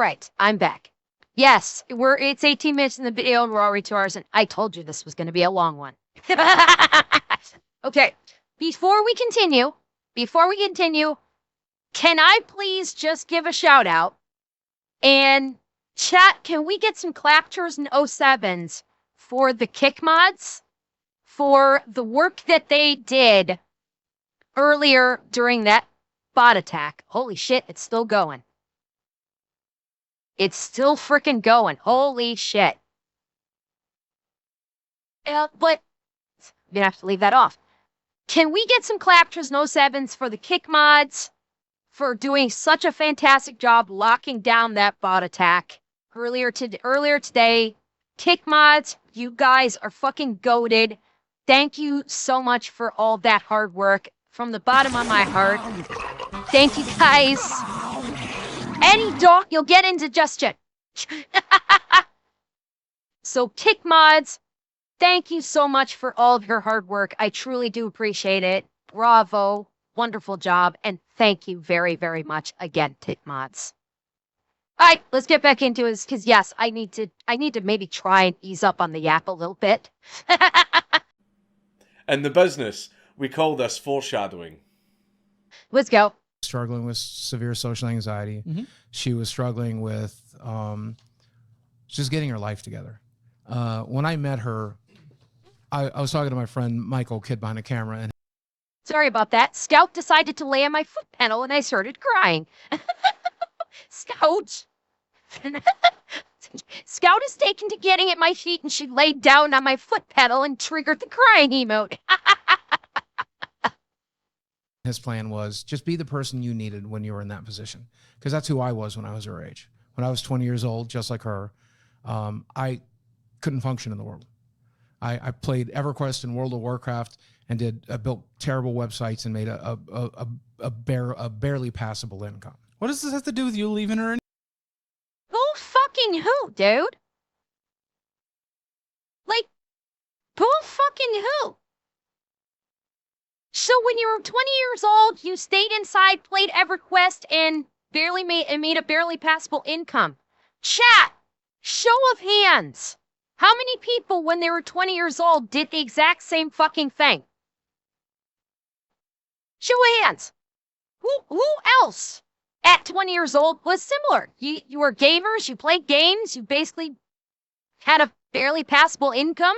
right, I'm back. Yes, it's 18 minutes in the video and we're already 2 hours, and I told you this was going to be a long one. Okay, before we continue, can I please just give a shout out? And chat, can we get some claptures and 07s for the kick mods for the work that they did earlier during that bot attack? Holy shit, it's still going. It's still freaking going. Holy shit. But I'm gonna have to leave that off. Can we get some claptures and 07s for the kick mods for doing such a fantastic job locking down that bot attack earlier today? Kick mods, you guys are fucking goated. Thank you so much for all that hard work from the bottom of my heart. Thank you guys. Any dog, you'll get indigestion. So kick mods, thank you so much for all of your hard work. I truly do appreciate it. Bravo. Wonderful job. And thank you very, very much again, kick mods. All right, let's get back into it, because yes, I need to maybe try and ease up on the yap a little bit. In the business, we call this foreshadowing. Let's go. Struggling with severe social anxiety. Mm-hmm. She was struggling with just getting her life together. When I met her, I was talking to my friend Michael, kid behind the camera, and Sorry about that. Scout decided to lay on my foot pedal and I started crying. Scout. Scout is taken to getting at my feet and she laid down on my foot pedal and triggered the crying emote. his plan was just be the person you needed when you were in that position. Because that's who I was when I was her age. When I was 20 years old, just like her, I couldn't function in the world. I played EverQuest and World of Warcraft and built terrible websites and made a barely passable income. What does this have to do with you leaving her? Who fucking who, dude? Like, who fucking who? So when you were 20 years old, you stayed inside, played EverQuest, and made a barely passable income. Chat, show of hands. How many people, when they were 20 years old, did the exact same fucking thing? Show of hands. Who else at 20 years old was similar? You were gamers, you played games, you basically had a barely passable income,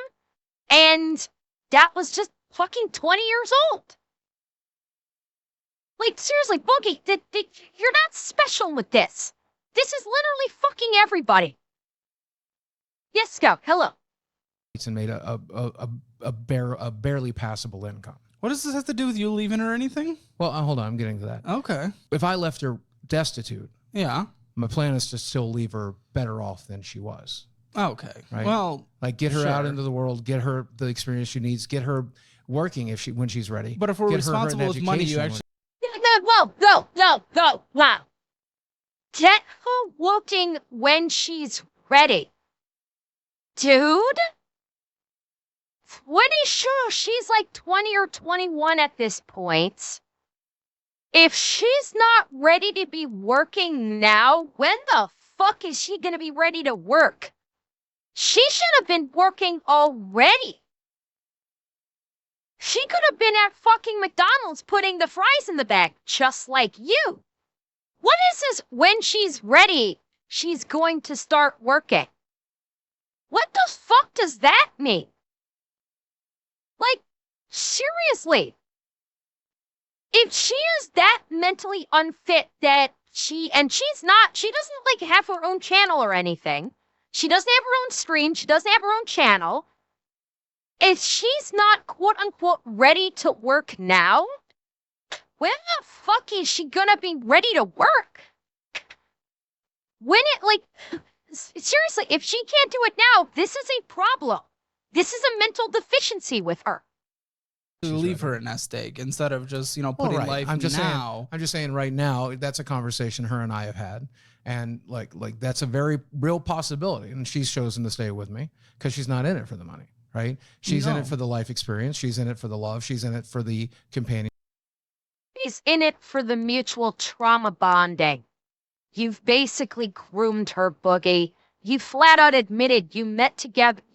and that was just fucking 20 years old. Like, seriously, Boogie, you're not special with this. This is literally fucking everybody. Yes, Scout, hello. And made a barely passable income. What does this have to do with you leaving her or anything? Well, hold on, I'm getting to that. Okay. If I left her destitute, yeah, my plan is to still leave her better off than she was. Okay. Right? Well, like get her sure. out into the world, get her the experience she needs, get her working when she's ready. But if we're responsible with money, you actually... Wow. Get her working when she's ready. Dude? Pretty sure she's like 20 or 21 at this point. If she's not ready to be working now, when the fuck is she gonna be ready to work? She should have been working already. She could have been at fucking McDonald's putting the fries in the bag, just like you. What is this when she's ready, she's going to start working? What the fuck does that mean? Like, seriously. If she is that mentally unfit that she doesn't like have her own channel or anything. She doesn't have her own stream. She doesn't have her own channel. If she's not quote unquote ready to work now, when the fuck is she gonna be ready to work? Seriously, if she can't do it now, this is a problem. This is a mental deficiency with her. Leave her in nest egg instead of just, putting life I'm just now. I'm just saying right now, that's a conversation her and I have had. And like that's a very real possibility. And she's chosen to stay with me because she's not in it for the money, right? She's in it for the life experience. She's in it for the love. She's in it for the companion. She's in it for the mutual trauma bonding. You've basically groomed her, Boogie. You flat out admitted you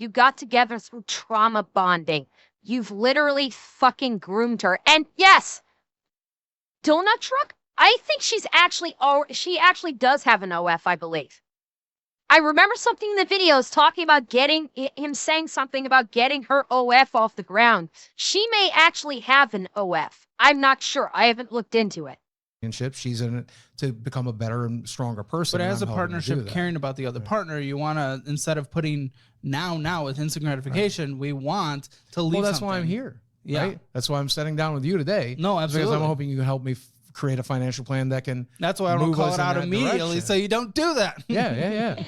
got together through trauma bonding. You've literally fucking groomed her. And yes, Donut Truck, I think she actually does have an OF, I believe. I remember something in the videos talking about him saying something about getting her OF off the ground. She may actually have an OF. I'm not sure. I haven't looked into it. She's in it to become a better and stronger person. But and as a I'm helping her do partnership, that. caring about the other partner, you want to, instead of putting now with instant gratification, we want to leave. Well, that's something. why I'm here. Yeah. Right? That's why I'm sitting down with you today. No, absolutely. Because I'm hoping you can help me create a financial plan that can. That's why I don't move call us it in out that immediately, direction. so you don't do that. Yeah.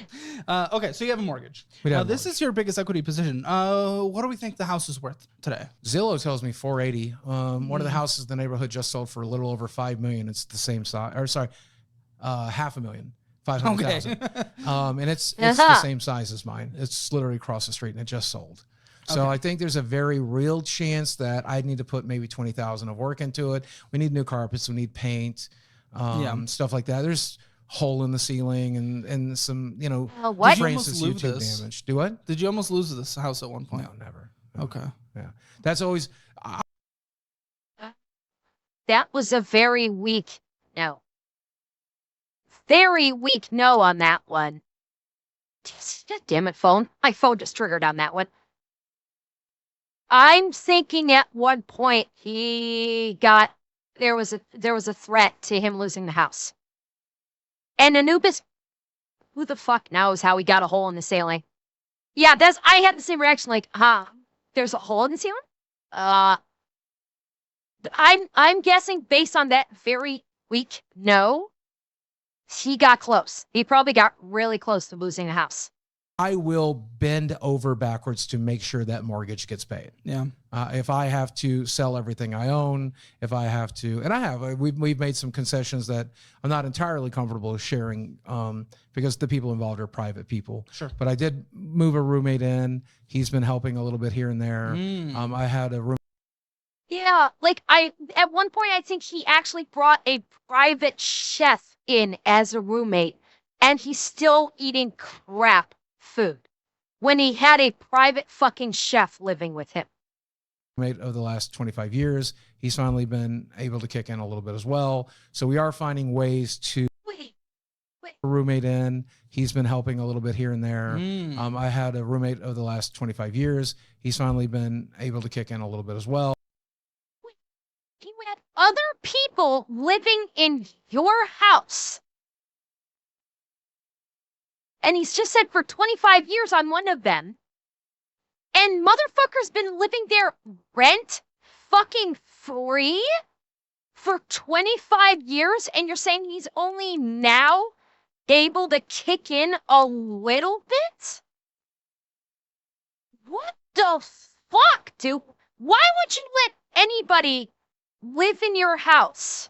Okay, so you have a mortgage. We have a This is your biggest equity position. What do we think the house is worth today? Zillow tells me 480. One of the houses in the neighborhood just sold for a little over $5 million. It's the same size, or sorry, $500,000, 500,000. And it's the same size as mine. It's literally across the street, and it just sold. So I think there's a very real chance that I need to put maybe 20,000 of work into it. We need new carpets. We need paint, stuff like that. There's hole in the ceiling and some, what? Francis Did you almost lose YouTube this? damage. Do what? Did you almost lose this house at one point? No, never. No. Okay. Yeah. That's always. That was a very weak no. Very weak no on that one. God damn it, phone. My phone just triggered on that one. I'm thinking at one point there was a threat to him losing the house. And Anubis, who the fuck knows how he got a hole in the ceiling? Yeah, I had the same reaction, like, there's a hole in the ceiling? I'm guessing based on that very weak no, he got close. He probably got really close to losing the house. I will bend over backwards to make sure that mortgage gets paid. Yeah. If I have to sell everything I own, if I have to, and I have, we've made some concessions that I'm not entirely comfortable sharing because the people involved are private people. Sure. But I did move a roommate in. He's been helping a little bit here and there. I had a room. Yeah, like at one point I think he actually brought a private chef in as a roommate, and he's still eating crap food when he had a private fucking chef living with him. Of the last 25 years, he's finally been able to kick in a little bit as well. So we are finding ways to Wait. roommate in. He's been helping a little bit here and there. I had a roommate of the last 25 years. He's finally been able to kick in a little bit as well. You had other people living in your house. And he's just said for 25 years on one of them. And motherfucker's been living there rent fucking free for 25 years. And you're saying he's only now able to kick in a little bit? What the fuck, dude? Why would you let anybody live in your house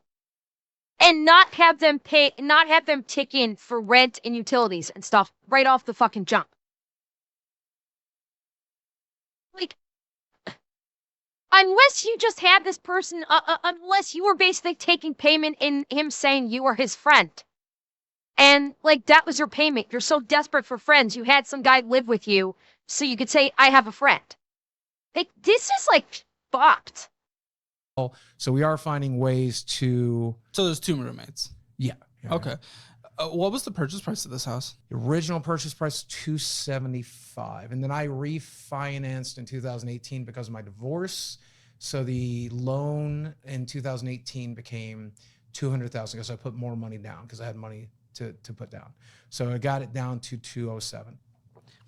and not have them tick in for rent and utilities and stuff right off the fucking jump? Like, unless you just had this person, unless you were basically taking payment in him saying you were his friend. And, like, that was your payment. You're so desperate for friends. You had some guy live with you so you could say, I have a friend. Like, this is, like, fucked. So we are finding ways to. So there's two roommates. Yeah. Okay. What was the purchase price of this house? The original purchase price $275, and then I refinanced in 2018 because of my divorce. So the loan in 2018 became $200,000 because I put more money down because I had money to put down. So I got it down to $207.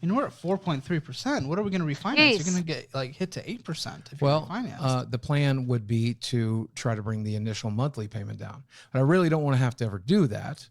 I mean, we're at 4.3%. What are we going to refinance? Jeez. You're going to get like hit to 8% if you refinance. The plan would be to try to bring the initial monthly payment down. But I really don't want to have to ever do that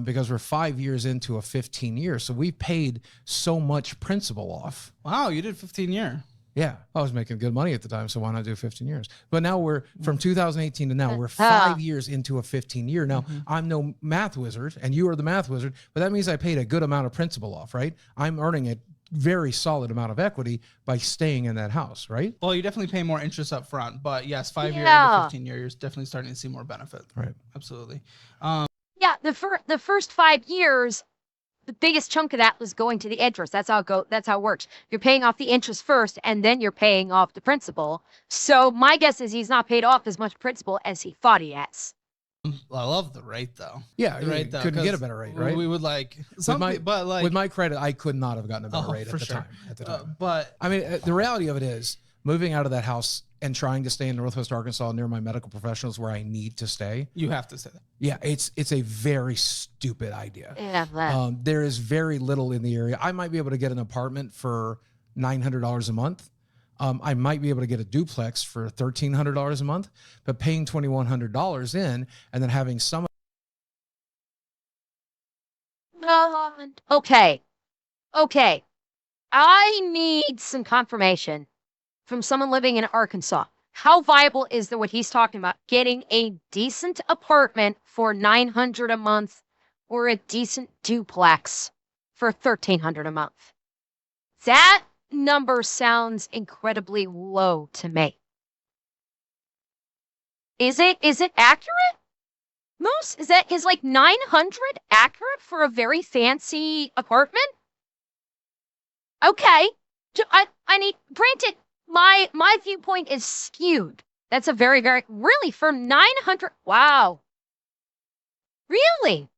because we're 5 years into a 15 year. So we paid so much principal off. Wow, you did 15 year. Yeah, I was making good money at the time, so why not do 15 years? But now we're from 2018 to now, we're 5 years into a 15 year. Now, I'm no math wizard, and you are the math wizard, but that means I paid a good amount of principal off, right? I'm earning a very solid amount of equity by staying in that house, right? Well, you definitely pay more interest up front, but yes, 5 year into 15 year, you're definitely starting to see more benefit. Right. Absolutely. Yeah, Yeah, the first 5 years, the biggest chunk of that was going to the interest. That's how it works. You're paying off the interest first, and then you're paying off the principal. So my guess is he's not paid off as much principal as he thought he has. I love the rate though. Yeah, The rate though. couldn't get a 'cause better rate, right? We would like with my credit, I could not have gotten a better rate for at the sure. time. At the time. But I mean, the reality of it is moving out of that house and trying to stay in Northwest Arkansas near my medical professionals where I need to stay. you have to say that. Yeah, it's a very stupid idea. Yeah, There is very little in the area. I might be able to get an apartment for $900 a month. I might be able to get a duplex for $1,300 a month, but paying $2,100 in and then having some. Okay. I need some confirmation from someone living in Arkansas. How viable is what he's talking about? Getting a decent apartment for $900 a month or a decent duplex for $1,300 a month? That number sounds incredibly low to me. Is it accurate? Moose, is like 900 accurate for a very fancy apartment? Okay. I need, granted, my viewpoint is skewed. That's a very, very, really, for 900, wow. Really?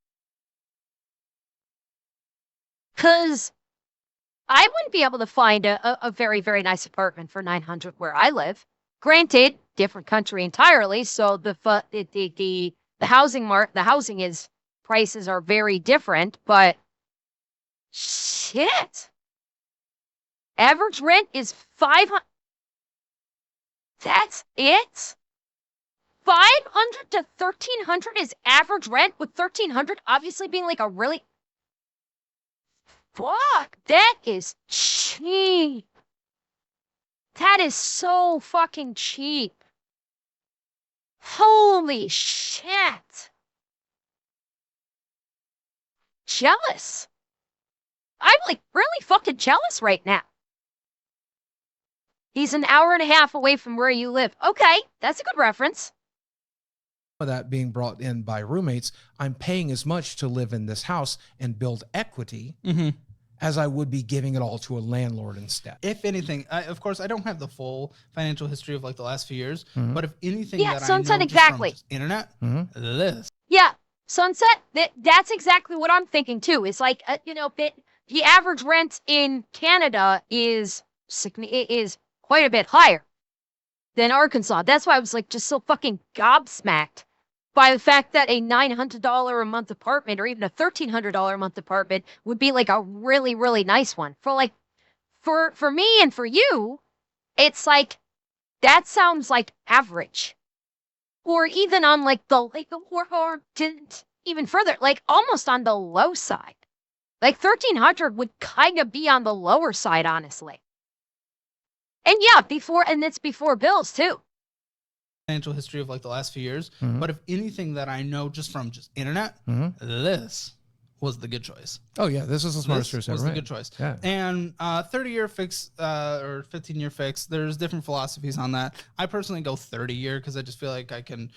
Because I wouldn't be able to find a very, very nice apartment for 900 where I live. Granted, different country entirely, so the housing prices are very different, but shit. Average rent is 500. That's it? 500 to 1,300 is average rent, with 1,300 obviously being like a really... Fuck, that is cheap. That is so fucking cheap. Holy shit. Jealous. I'm like really fucking jealous right now. He's an hour and a half away from where you live. Okay, that's a good reference. Of that being brought in by roommates, I'm paying as much to live in this house and build equity as I would be giving it all to a landlord instead. If anything, of course, I don't have the full financial history of like the last few years, but if anything, Yeah, that Sunset, I know exactly. just from internet, this. Yeah, Sunset, that's exactly what I'm thinking too. It's like, the average rent in Canada is quite a bit higher than Arkansas. That's why I was like just so fucking gobsmacked by the fact that a $900 a month apartment or even a $1,300 a month apartment would be like a really, really nice one. For me and for you, it's like, that sounds like average. Or even on like or even further, like almost on the low side. Like 1,300 would kind of be on the lower side, honestly. And yeah, it's before bills too. Financial history of like the last few years, but if anything that I know just from internet, this was the good choice. Oh yeah, this is the smartest choice ever. Was the good choice. Yeah. And 30-year fix or 15-year fix, there's different philosophies on that. I personally go 30-year because I just feel like I can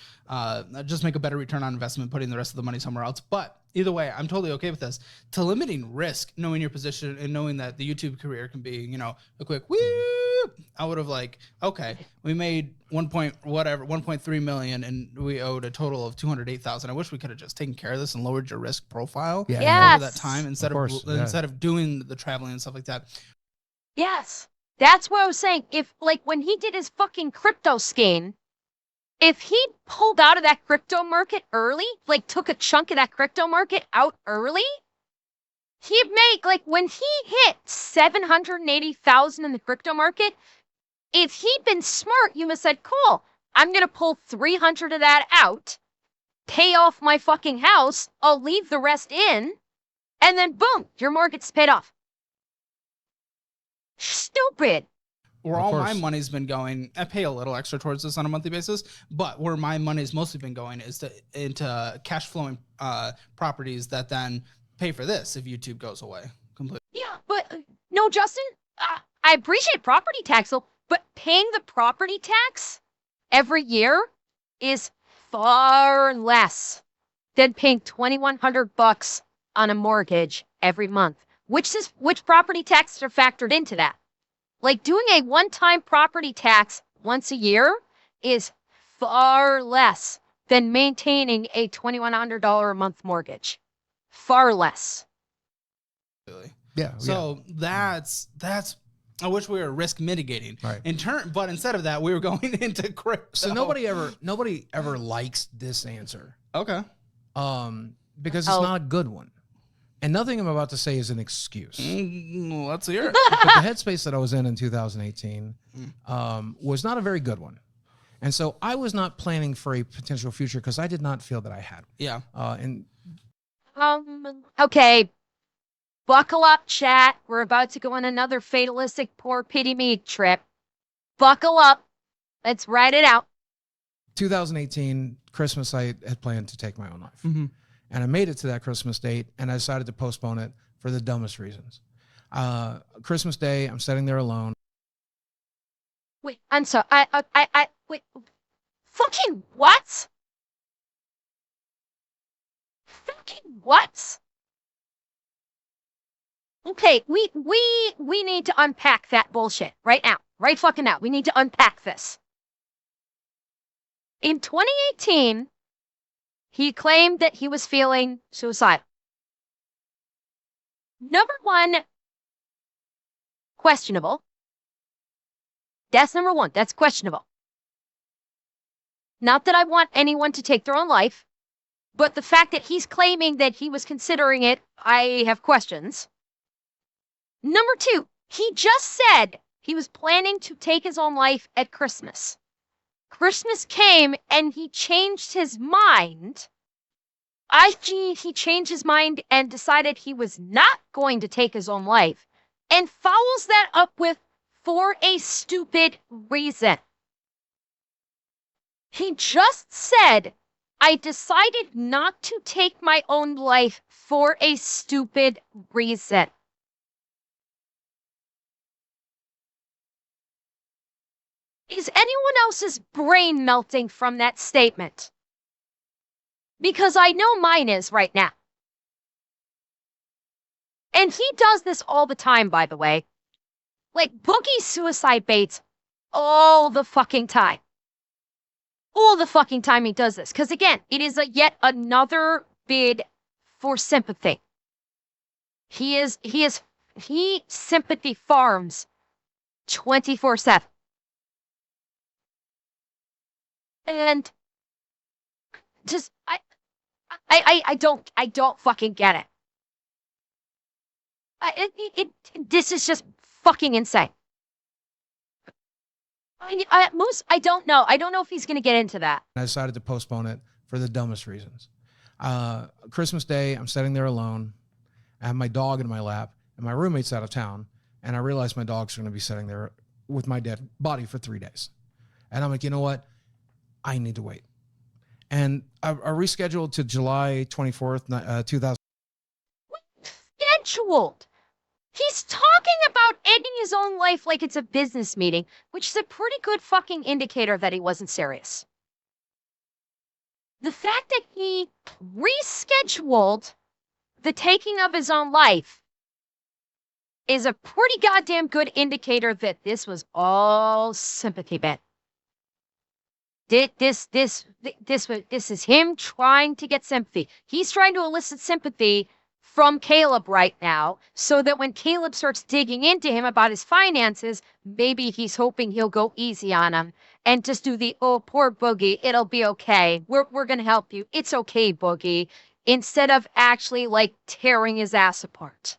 just make a better return on investment putting the rest of the money somewhere else. But either way, I'm totally okay with this. To limiting risk, knowing your position and knowing that the YouTube career can be, a quick whoop, I would have okay, we made 1.3 million and we owed a total of 208,000. I wish we could have just taken care of this and lowered your risk profile over that time instead of doing the traveling and stuff like that. Yes. That's what I was saying. If when he did his fucking crypto scheme, if he pulled out of that crypto market early, took a chunk of that crypto market out early, he'd make, when he hit 780,000 in the crypto market, if he'd been smart, you must have said, cool, I'm going to pull 300 of that out, pay off my fucking house, I'll leave the rest in, and then boom, your market's paid off. Stupid. Where all my money's been going, I pay a little extra towards this on a monthly basis, but where my money's mostly been going is into cash flowing properties that then pay for this if YouTube goes away completely. Yeah, but no, Justin, I appreciate property tax, though, but paying the property tax every year is far less than paying $2,100 on a mortgage every month. Which property taxes are factored into that? Like doing a one-time property tax once a year is far less than maintaining a $2,100 a month mortgage. Far less. Really. Yeah. So that's I wish we were risk mitigating. Right. But instead of that, we were going into crypto. So nobody ever likes this answer. Okay. Because it's not a good one. And nothing I'm about to say is an excuse. Let's hear it. But the headspace that I was in 2018 was not a very good one. And so I was not planning for a potential future because I did not feel that I had. Yeah. Okay. Buckle up, chat. We're about to go on another fatalistic poor pity me trip. Buckle up. Let's ride it out. 2018, Christmas, I had planned to take my own life. Mm-hmm. And I made it to that Christmas date, and I decided to postpone it for the dumbest reasons. Christmas Day, I'm sitting there alone. Wait, I'm sorry. Wait. Fucking what? Fucking what? Okay, we need to unpack that bullshit right now. Right fucking now. We need to unpack this. In 2018, he claimed that he was feeling suicidal. Number one, questionable. That's number one. That's questionable. Not that I want anyone to take their own life, but the fact that he's claiming that he was considering it, I have questions. Number two, he just said he was planning to take his own life at Christmas. Christmas came and he changed his mind. He changed his mind and decided he was not going to take his own life and follows that up with for a stupid reason. He just said, I decided not to take my own life for a stupid reason. Is anyone else's brain melting from that statement? Because I know mine is right now. And he does this all the time, by the way. Like, Boogie suicide baits all the fucking time. All the fucking time he does this. Because again, it is yet another bid for sympathy. He sympathy farms 24/7. And just I don't fucking get it. This is just fucking insane. Moose, I don't know. I don't know if he's going to get into that. I decided to postpone it for the dumbest reasons. Christmas Day, I'm sitting there alone. I have my dog in my lap, and my roommate's out of town. And I realized my dog's going to be sitting there with my dead body for 3 days. And I'm like, you know what? I need to wait. And I rescheduled to July 24th, 2000. Scheduled. He's talking about ending his own life like it's a business meeting, which is a pretty good fucking indicator that he wasn't serious. The fact that he rescheduled the taking of his own life is a pretty goddamn good indicator that this was all sympathy bit. This is him trying to get sympathy. He's trying to elicit sympathy from Caleb right now, so that when Caleb starts digging into him about his finances, maybe he's hoping he'll go easy on him and just do the, oh, poor Boogie, it'll be okay. We're going to help you. It's okay, Boogie. Instead of actually, like, tearing his ass apart.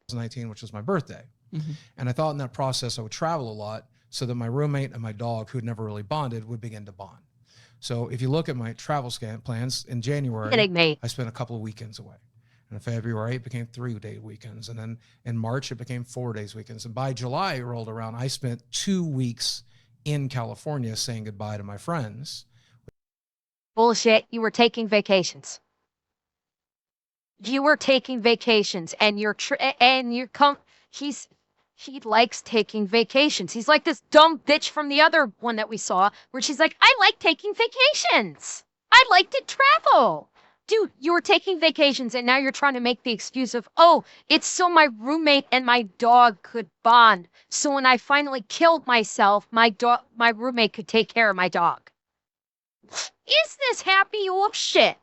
2019, which was my birthday. Mm-hmm. And I thought in that process I would travel a lot so that my roommate and my dog, who'd never really bonded, would begin to bond. So if you look at my travel plans, in January, I spent a couple of weekends away. And in February, it became 3-day weekends. And then in March, it became 4 days weekends. And by July, it rolled around. I spent 2 weeks in California saying goodbye to my friends. Bullshit. You were taking vacations. You were taking vacations, and he likes taking vacations. He's like this dumb bitch from the other one that we saw, where she's like, I like taking vacations. I like to travel. Dude, you were taking vacations and now you're trying to make the excuse of, oh, it's so my roommate and my dog could bond. So when I finally killed myself, my roommate could take care of my dog. Is this happy or shit?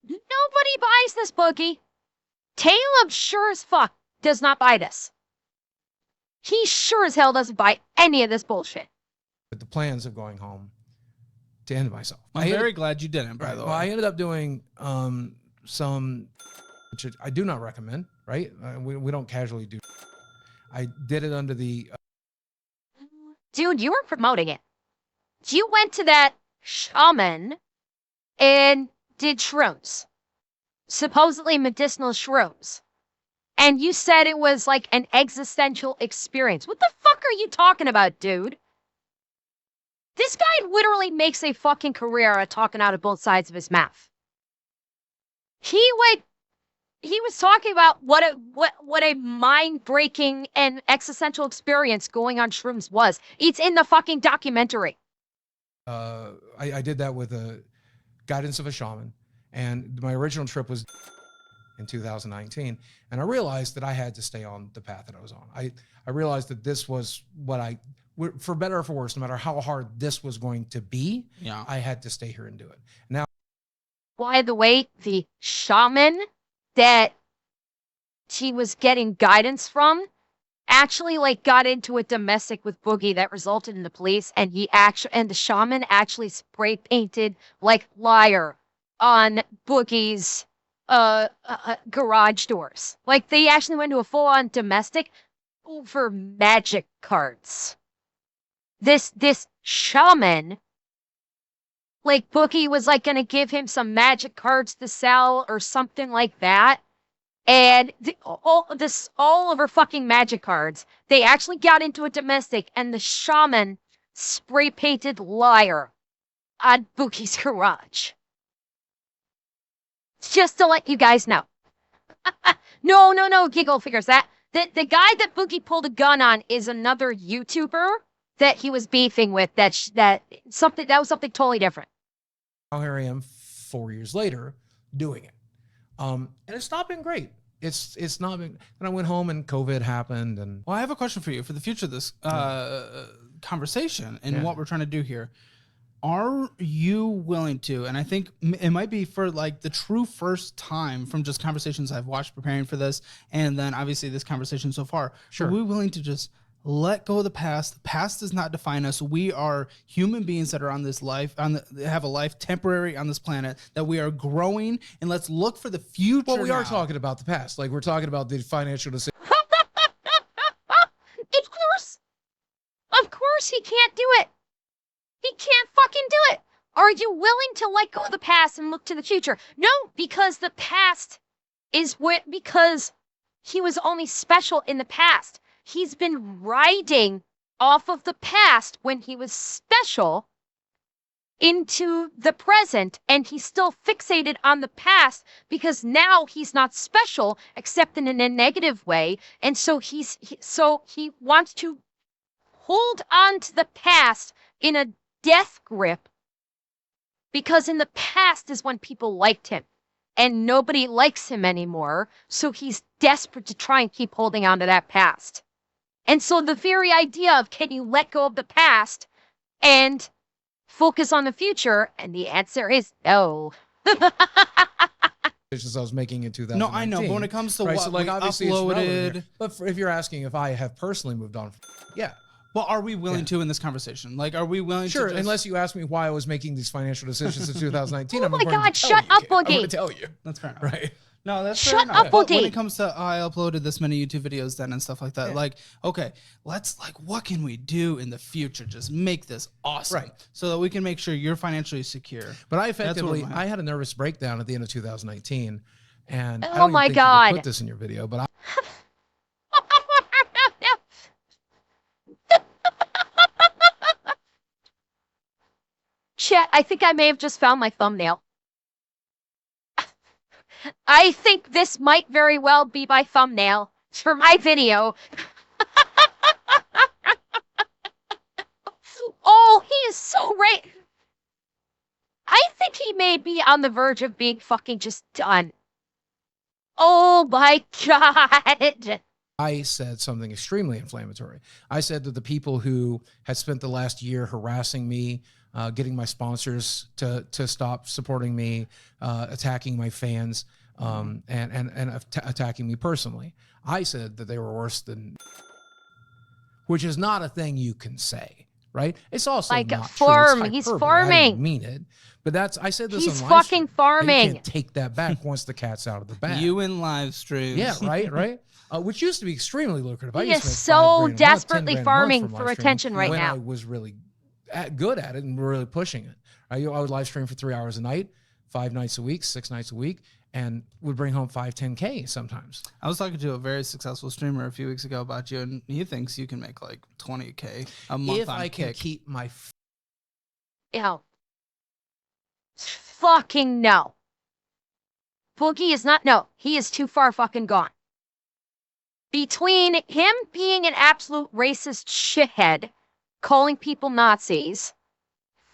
Nobody buys this, Boogie. Caleb sure as fuck does not buy this. He sure as hell doesn't buy any of this bullshit. With the plans of going home to end myself. I'm very glad you didn't, by the way. Well, I ended up doing some, which I do not recommend, right? We don't casually do. I did it under the... Dude, you were promoting it. You went to that shaman and did shrooms. Supposedly medicinal shrooms. And you said it was like an existential experience. What the fuck are you talking about, dude? This guy literally makes a fucking career out of talking out of both sides of his mouth. He was talking about what a mind-breaking and existential experience going on shrooms was. It's in the fucking documentary. I did that with a guidance of a shaman, and my original trip was in 2019, and I realized that I had to stay on the path that I was on. I realized that this was what for better or for worse, no matter how hard this was going to be, Yeah. I had to stay here and do it. Now, By the way, the shaman that he was getting guidance from actually like got into a domestic with Boogie that resulted in the police, and the shaman actually spray painted like liar on Boogie's garage doors. Like they actually went to a full-on domestic over magic cards. This shaman, like Boogie was like gonna give him some magic cards to sell or something like that. And all over fucking magic cards. They actually got into a domestic, and the shaman spray painted liar on Boogie's garage. Just to let you guys know. No, Giggle figures that. The guy that Boogie pulled a gun on is another YouTuber that he was beefing with. That was something totally different. here I am 4 years later doing it. And it's not been great. It's not been, and I went home and COVID happened. And Well, I have a question for you for the future of this conversation and what we're trying to do here. Are you willing to, and I think it might be for like the true first time from just conversations I've watched preparing for this, and then obviously this conversation so far, Sure. are we willing to just let go of the past? The past does not define us. We are human beings that are on this life, have a life temporary on this planet, that we are growing, and let's look for the future. well, we are now. talking about the past. Like we're talking about the financial decision. Of course he can't do it. He can't fucking do it. Are you willing to let go of the past and look to the future? No, because the past is because he was only special in the past. He's been riding off of the past when he was special into the present, and he's still fixated on the past because now he's not special except in a negative way, and so he wants to hold on to the past in a death grip, because in the past is when people liked him and nobody likes him anymore, so he's desperate to try and keep holding on to that past. And so the very idea of, can you let go of the past and focus on the future? And the answer is no. Decisions I was making in 2019. No, I know, but when it comes to right, what so like we obviously it's relevant uploaded, here. But if you're asking if I have personally moved on, yeah. well, are we willing to in this conversation? Like, are we willing Sure, to just... unless you ask me why I was making these financial decisions in 2019. Oh I'm my going to God, tell shut you. up, I'm Boogie. going to tell you. That's fair enough. Right. No, that's Shut fair enough. up, But when Boogie. it comes to I uploaded this many YouTube videos then and stuff like that, like, okay, let's like, what can we do in the future? Just make this awesome, Right. so that we can make sure you're financially secure. But I That's what effectively, we're- I had a nervous breakdown at the end of 2019. And I Oh don't my even think God. you could put this in your video, but Chat, I think I may have just found my thumbnail. I think this might very well be my thumbnail for my video. Oh, he is so right. I think like he may be on the verge of being fucking just done. Oh my God. I said something extremely inflammatory. I said that the people who had spent the last year harassing me, getting my sponsors to stop supporting me, attacking my fans, and attacking me personally. I said that they were worse than, which is not a thing you can say, right? It's also Like not farm. true. It's He's hyperbole. I farming. didn't mean it, but I said this He's on live fucking stream. farming. You can't take that back once the cat's out of the bag. You in live streams. Yeah, right. Which used to be extremely lucrative. I He used is to make $5 grand a so month, desperately $10 grand a month farming from for live streaming attention right when now. I was really good at it and really pushing it. I would live stream for 3 hours a night, 5 nights a week, 6 nights a week, and would bring home 5-10K sometimes. I was talking to a very successful streamer a few weeks ago about you, and he thinks you can make like 20K a month If on I can Kick. keep my Fucking no. Boogie is not, no, he is too far fucking gone. Between him being an absolute racist shithead, calling people Nazis,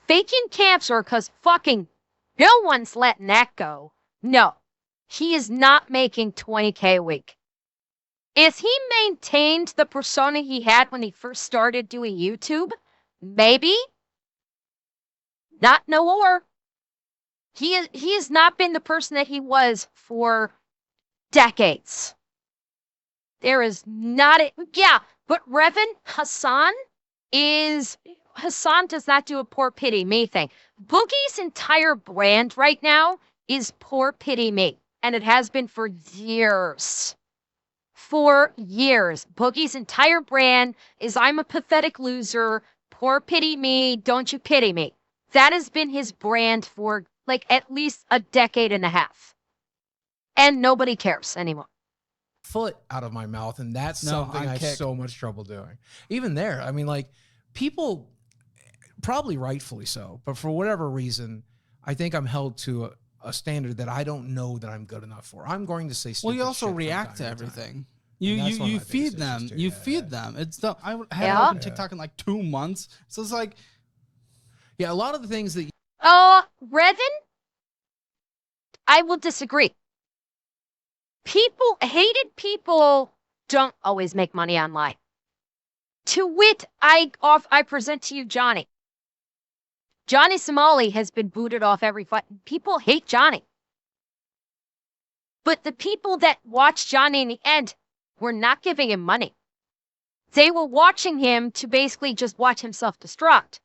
faking cancer because fucking no one's letting that go. No, he is not making 20K a week. If he maintained the persona he had when he first started doing YouTube, maybe. Not no more. He has not been the person that he was for decades. There is not a, yeah, but Revan Hassan does not do a poor pity me thing. Boogie's entire brand right now is poor pity me, and it has been for years. For years. Boogie's entire brand is I'm a pathetic loser, poor pity me, don't you pity me. That has been his brand for like at least a decade and a half. And nobody cares anymore. foot out of my mouth, and that's No, something on I have Kick. so much trouble doing. Even there, I mean, like, people, probably rightfully so, but for whatever reason, I think I'm held to a standard that I don't know that I'm good enough for. I'm going to say stupid Well, you also shit from react to time time. everything. And that's one of You my feed biggest them. issues, too. You Yeah, feed yeah. them. It's the I haven't Yeah. opened TikTok in like 2 months, so it's like Yeah, a lot of the things that Revan, I will disagree. Hated people don't always make money online. To wit, I present to you Johnny. Johnny Somali has been booted off every fight. People hate Johnny. But the people that watched Johnny in the end were not giving him money. They were watching him to basically just watch him self-destruct.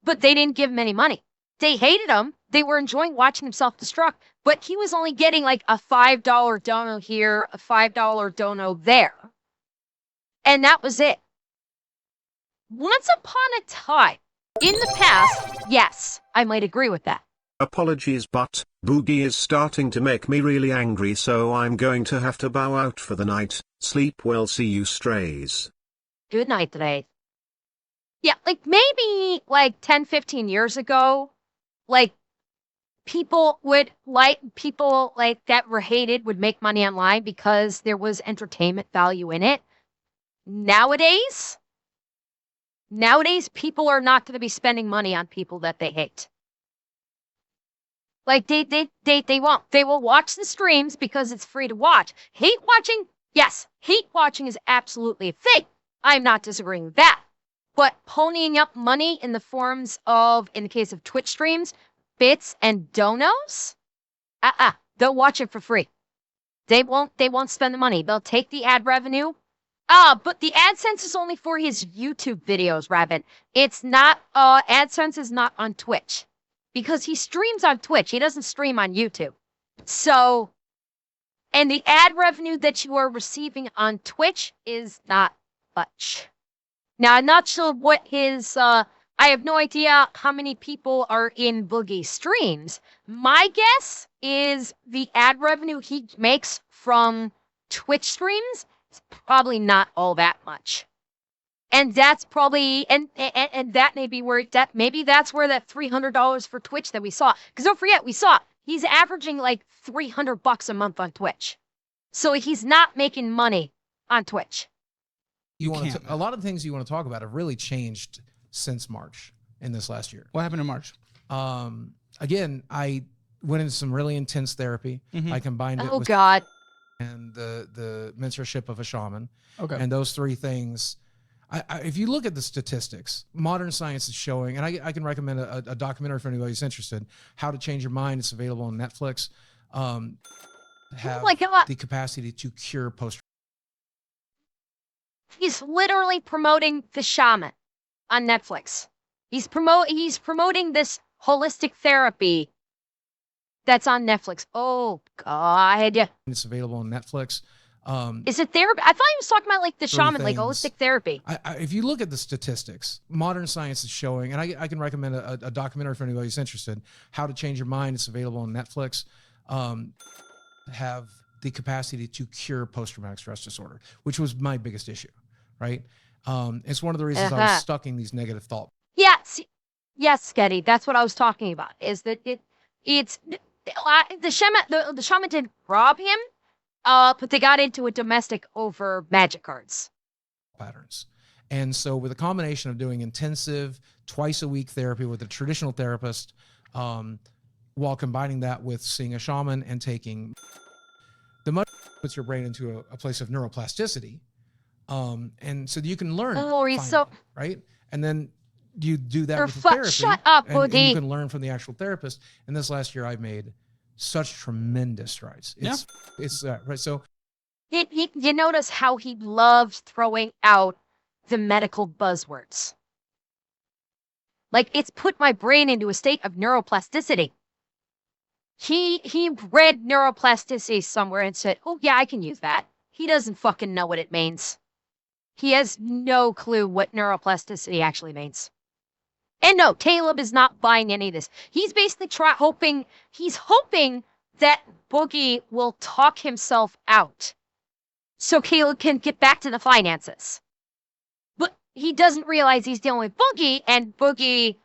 But they didn't give him any money. They hated him. They were enjoying watching him self-destruct. But he was only getting like a $5 dono here, a $5 dono there. And that was it. Once upon a time, in the past, yes, I might agree with that. Apologies, but Boogie is starting to make me really angry, so I'm going to have to bow out for the night. Sleep well, see you strays. Good night today. Yeah, like maybe like 10, 15 years ago, like people that were hated would make money online because there was entertainment value in it. Nowadays, people are not going to be spending money on people that they hate. Like they won't. They will watch the streams because it's free to watch. Hate watching, yes, hate watching is absolutely a thing. I'm not disagreeing with that. But ponying up money in the forms of, in the case of Twitch streams, bits and donos, they'll watch it for free. They won't spend the money. They'll take the ad revenue. But the AdSense is only for his YouTube videos, Rabbit. It's not, AdSense is not on Twitch. Because he streams on Twitch. He doesn't stream on YouTube. So, and the ad revenue that you are receiving on Twitch is not much. Now, I'm not sure what his, I have no idea how many people are in Boogie streams. My guess is the ad revenue he makes from Twitch streams is probably not all that much. And that's probably, and that may be where, maybe that's where that $300 for Twitch that we saw. Because don't forget, we saw, he's averaging like $300 a month on Twitch. So he's not making money on Twitch. a lot of the things you want to talk about have really changed since March in this last year. what happened in March? again, I went into some really intense therapy. Mhm. I combined it Oh with God. and the mentorship of a shaman. Okay. And those three things, if you look at the statistics, modern science is showing, and I can recommend a documentary for anybody who's interested, How to Change Your Mind. It's available on Netflix. Have my God. the capacity to cure post. He's literally promoting the shaman on Netflix. He's promoting this holistic therapy that's on Netflix. Oh God. It's available on Netflix. Is it therapy? I thought he was talking about like the Three shaman, like things. holistic therapy. If you look at the statistics, modern science is showing, and I can recommend a documentary for anybody who's interested, How to Change Your Mind. It's available on Netflix. Have the capacity to cure post-traumatic stress disorder, which was my biggest issue, right? It's one of the reasons I was stuck in these negative thoughts. Yes, yes, Sketty. That's what I was talking about. Is that it's the shaman didn't rob him, but they got into a domestic over magic cards. Patterns. And so with a combination of doing intensive twice a week therapy with a traditional therapist, while combining that with seeing a shaman and taking the money puts your brain into a place of neuroplasticity. And so that you can learn, Oh, he's finally, so right? And then you do that You're with the therapy. shut up, and you Boogie. can learn from the actual therapist. And this last year I've made such tremendous strides. It's right. So You notice how he loves throwing out the medical buzzwords. Like, it's put my brain into a state of neuroplasticity. He read neuroplasticity somewhere and said, oh yeah, I can use that. He doesn't fucking know what it means. He has no clue what neuroplasticity actually means. And no, Caleb is not buying any of this. He's basically hoping that Boogie will talk himself out so Caleb can get back to the finances. But he doesn't realize he's dealing with Boogie, and Boogie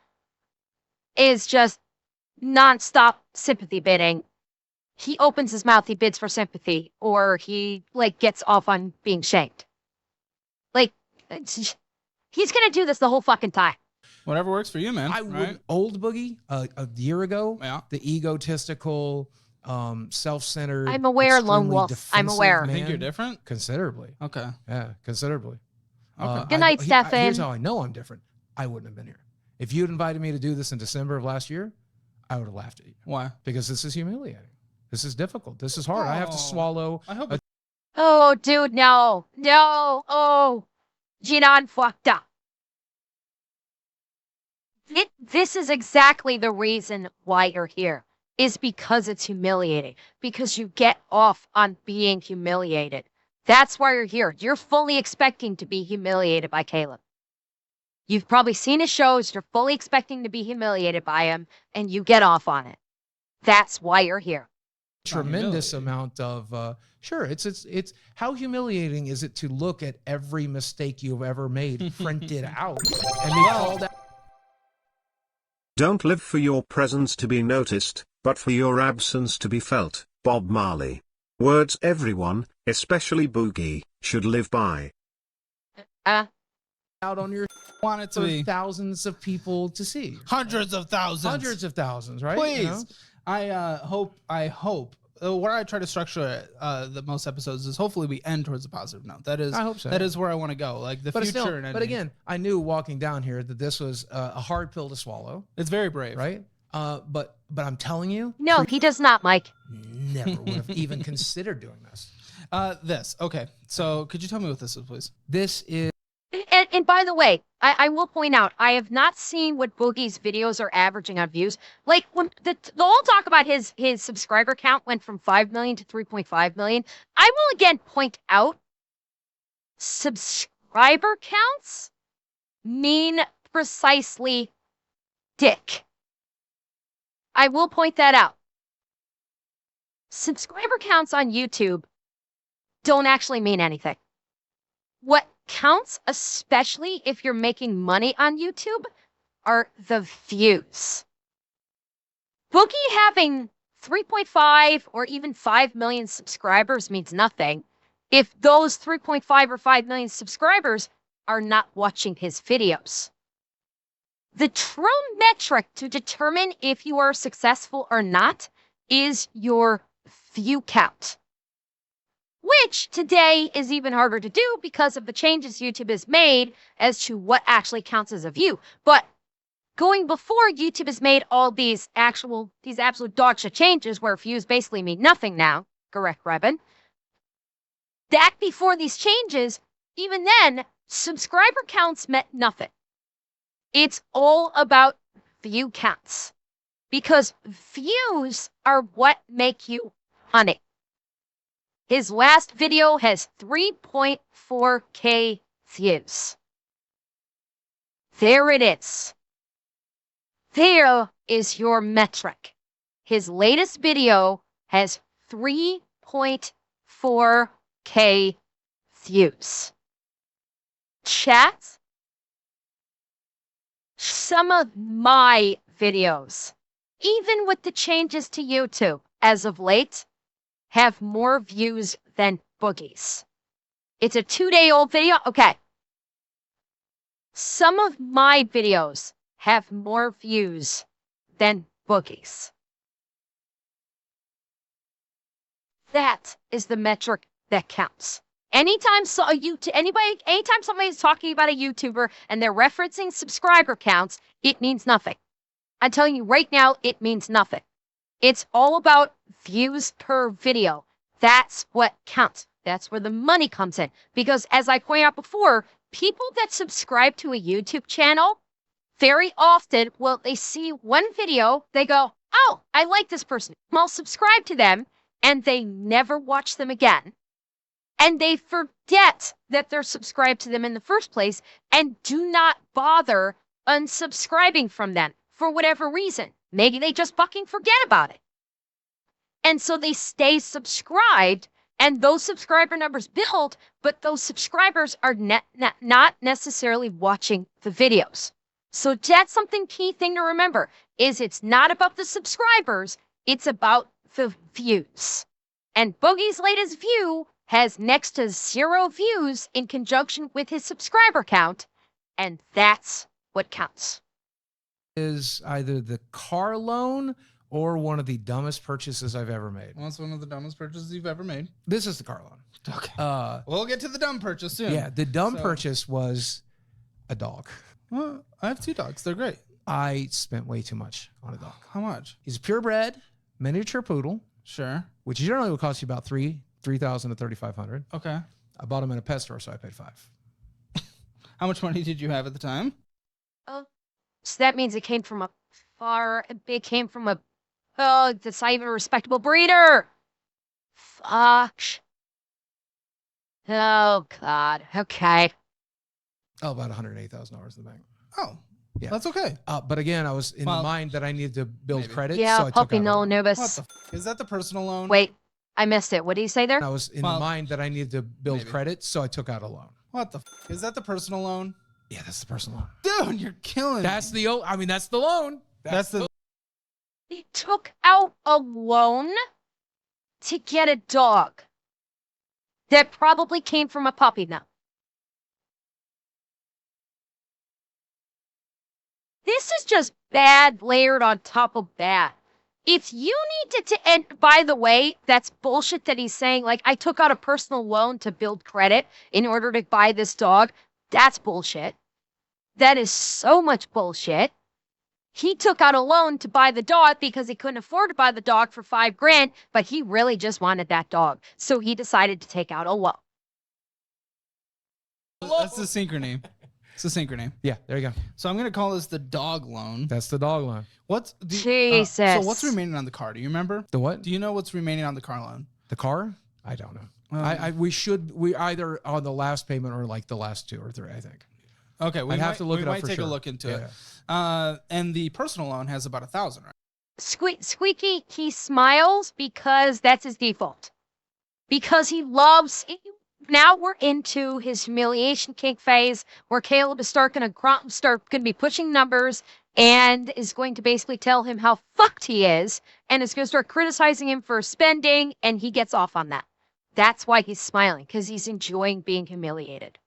is just nonstop sympathy bidding. He opens his mouth, he bids for sympathy, or he like gets off on being shamed. Like, he's gonna do this the whole fucking time. Whatever works for you, man. I would old Boogie a year ago. Yeah. The egotistical, self-centered. I'm aware, Lone extremely Wolf. I'm defensive aware. I think man, you're different. considerably. Okay. Yeah, considerably. Okay. Good night, Stefan. Here's how I know I'm different. I wouldn't have been here. If you'd invited me to do this in December of last year, I would have laughed at you. Why? Because this is humiliating. This is difficult. This is hard. I have to Oh. swallow. I hope. Oh, dude, no. Oh, Jinan fucked up. This is exactly the reason why you're here, is because it's humiliating, because you get off on being humiliated. That's why you're here. You're fully expecting to be humiliated by Caleb. You've probably seen his shows, you're fully expecting to be humiliated by him, and you get off on it. That's why you're here. Tremendous amount of sure, it's how humiliating is it to look at every mistake you've ever made printed out and be called out. Don't live for your presence to be noticed, but for your absence to be felt. Bob Marley. Words everyone, especially Boogie, should live by. Out on your Want it to for be thousands of people to see. hundreds of thousands. Hundreds of thousands, right? Please. You know? I hope where I try to structure the most episodes is hopefully we end towards a positive note. That is, I hope so. That is where I want to go. Like the future. Still, and but again, I knew walking down here that this was a hard pill to swallow, it's very brave, right? But I'm telling you, No, he does not, Mike. never would have even considered doing this. This. Okay. So could you tell me what this is, please? This is And by the way, I will point out, I have not seen what Boogie's videos are averaging on views. Like, when the whole talk about his subscriber count went from 5 million to 3.5 million, I will again point out, subscriber counts mean precisely dick. I will point that out. Subscriber counts on YouTube don't actually mean anything. What counts, especially if you're making money on YouTube, are the views. Boogie having 3.5 or even 5 million subscribers means nothing if those 3.5 or 5 million subscribers are not watching his videos. The true metric to determine if you are successful or not is your view count, which today is even harder to do because of the changes YouTube has made as to what actually counts as a view. But going before YouTube has made all these absolute dog shit changes where views basically mean nothing now, correct, Rebin? Back before these changes, even then, subscriber counts meant nothing. It's all about view counts because views are what make you money. His last video has 3.4K views. There it is. There is your metric. His latest video has 3.4K views. Chat, some of my videos, even with the changes to YouTube as of late, have more views than Boogie's. It's a 2-day-old video. Okay. Some of my videos have more views than Boogie's. That is the metric that counts. Anytime somebody is talking about a YouTuber and they're referencing subscriber counts, it means nothing. I'm telling you right now, it means nothing. It's all about views per video. That's what counts. That's where the money comes in. Because as I pointed out before, people that subscribe to a YouTube channel, very often, well, they see one video, they go, oh, I like this person. I'll subscribe to them, and they never watch them again. And they forget that they're subscribed to them in the first place and do not bother unsubscribing from them for whatever reason. Maybe they just fucking forget about it. And so they stay subscribed and those subscriber numbers build, but those subscribers are not necessarily watching the videos. So that's something key thing to remember is it's not about the subscribers, it's about the views. And Boogie's latest view has next to 0 views in conjunction with his subscriber count, and that's what counts. Is either the car loan or one of the dumbest purchases I've ever made. What's one of the dumbest purchases you've ever made? This is the car loan. Okay. We'll get to the dumb purchase soon. Yeah, the dumb purchase was a dog. Well, I have 2 dogs. They're great. I spent way too much on a dog. How much? He's a purebred miniature poodle, Sure. which generally would cost you about $3,000 to $3,500. Okay. I bought him in a pet store, so I paid $5,000. How much money did you have at the time? So that means it came from a that's not even a respectable breeder. Fuck. Oh, God. Okay. Oh, about $108,000 in the bank. Oh, Yeah. that's okay. But again, I was in the mind that I needed to build maybe. credit. Yeah, so I took puppy out a no loan. What nervous. the is that the personal loan? Wait, I missed it. What did you say there? I was in Well, the mind that I needed to build maybe. credit, so I took out a loan. What the is that the personal loan? Yeah, that's the personal loan. Dude, you're killing That's me. that's the loan. That's the He took out a loan to get a dog that probably came from a puppy mill. This is just bad layered on top of bad. If you needed to, and by the way, that's bullshit that he's saying, like, I took out a personal loan to build credit in order to buy this dog. That's bullshit. That is so much bullshit. He took out a loan to buy the dog because he couldn't afford to buy the dog for $5,000, but he really just wanted that dog. So he decided to take out a loan. That's the synchrony. It's the synchrony. Yeah, there you go. So I'm gonna call this the dog loan. That's the dog loan. Jesus. So what's remaining on the car? Do you remember? The what? Do you know what's remaining on the car loan? The car? I don't know. We either on the last payment or like the last 2 or 3, I think. Okay, we I'd have to look it up might for take sure. a look into Yeah. it. And the personal loan has about 1,000, right? Squeaky, he smiles because that's his default. Because he loves. Now we're into his humiliation kink phase, where Caleb is gonna be pushing numbers and is going to basically tell him how fucked he is, and is gonna start criticizing him for spending, and he gets off on that. That's why he's smiling, because he's enjoying being humiliated.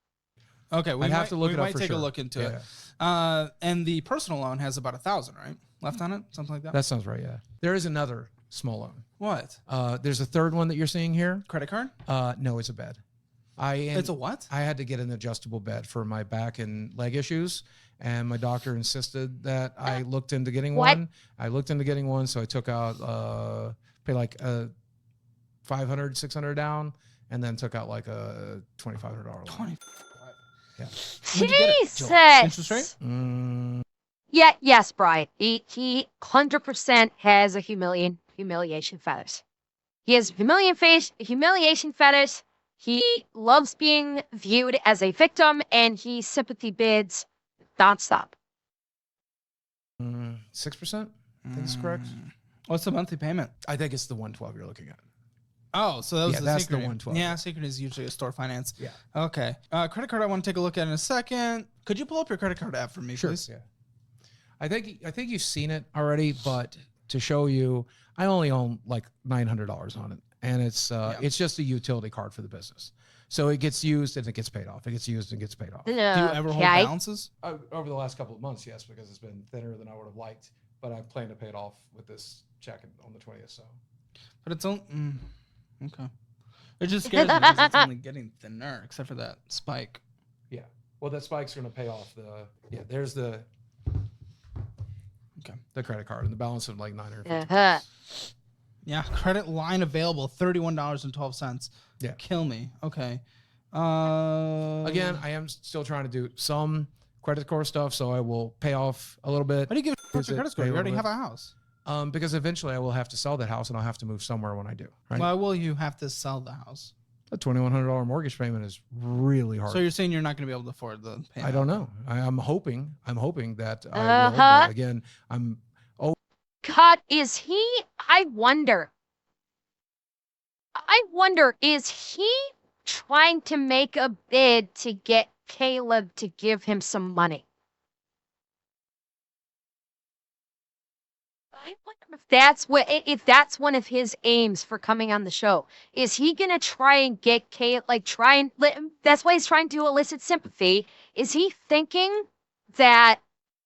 Okay, I'd have to look we it up might for take sure. a look into Yeah. it. And the personal loan has about 1,000, right? Left on it, something like that. That sounds right. Yeah. There is another small loan. What? There's a third one that you're seeing here. Credit card? No, it's a bed. It's a what? I had to get an adjustable bed for my back and leg issues, and my doctor insisted that I looked into getting What? one. I looked into getting one, so I took out pay like $500, $600 down, and then took out like a $2,500 loan. 20. Yeah. When'd you get it, Jesus. Jill? Interest rate? Yeah, yes, Brian. He 100% has a humiliation fetish. He has humiliation fetish. He loves being viewed as a victim, and he sympathy bids nonstop. 6%. I think it's correct. What's the monthly payment? I think it's the 112 you're looking at. Oh, so that was Yeah, the that's secret. the 112. Yeah, secret is usually a store finance. Yeah. Okay. Credit card I want to take a look at in a second. Could you pull up your credit card app for me, Sure. please? Yeah. I think you've seen it already, but to show you, I only own like $900 on it, and it's just a utility card for the business. So it gets used and it gets paid off. It gets used and gets paid off. Do you ever hold balances? Over the last couple of months, yes, because it's been thinner than I would have liked. But I plan to pay it off with this check on the 20th. So, But it's only okay. It just scares me because it's only getting thinner, except for that spike. yeah. Well, that spike's going to pay off there's the credit card and the balance of like $950. Yeah, credit line available, $31.12. Yeah. Kill me. Okay. Again, I am still trying to do some credit score stuff, so I will pay off a little bit. Why do you give Use your it, credit score? pay You a already little have a house. because eventually I will have to sell that house and I'll have to move somewhere when I do. Right? Why will you have to sell the house? A $2,100 mortgage payment is really hard. So you're saying you're not going to be able to afford the payment? I don't know. I'm hoping that I will. Uh-huh. But again, God, is he? I wonder, is he trying to make a bid to get Caleb to give him some money? I wonder if that's one of his aims for coming on the show. Is he gonna try and get Caleb, that's why he's trying to elicit sympathy. Is he thinking that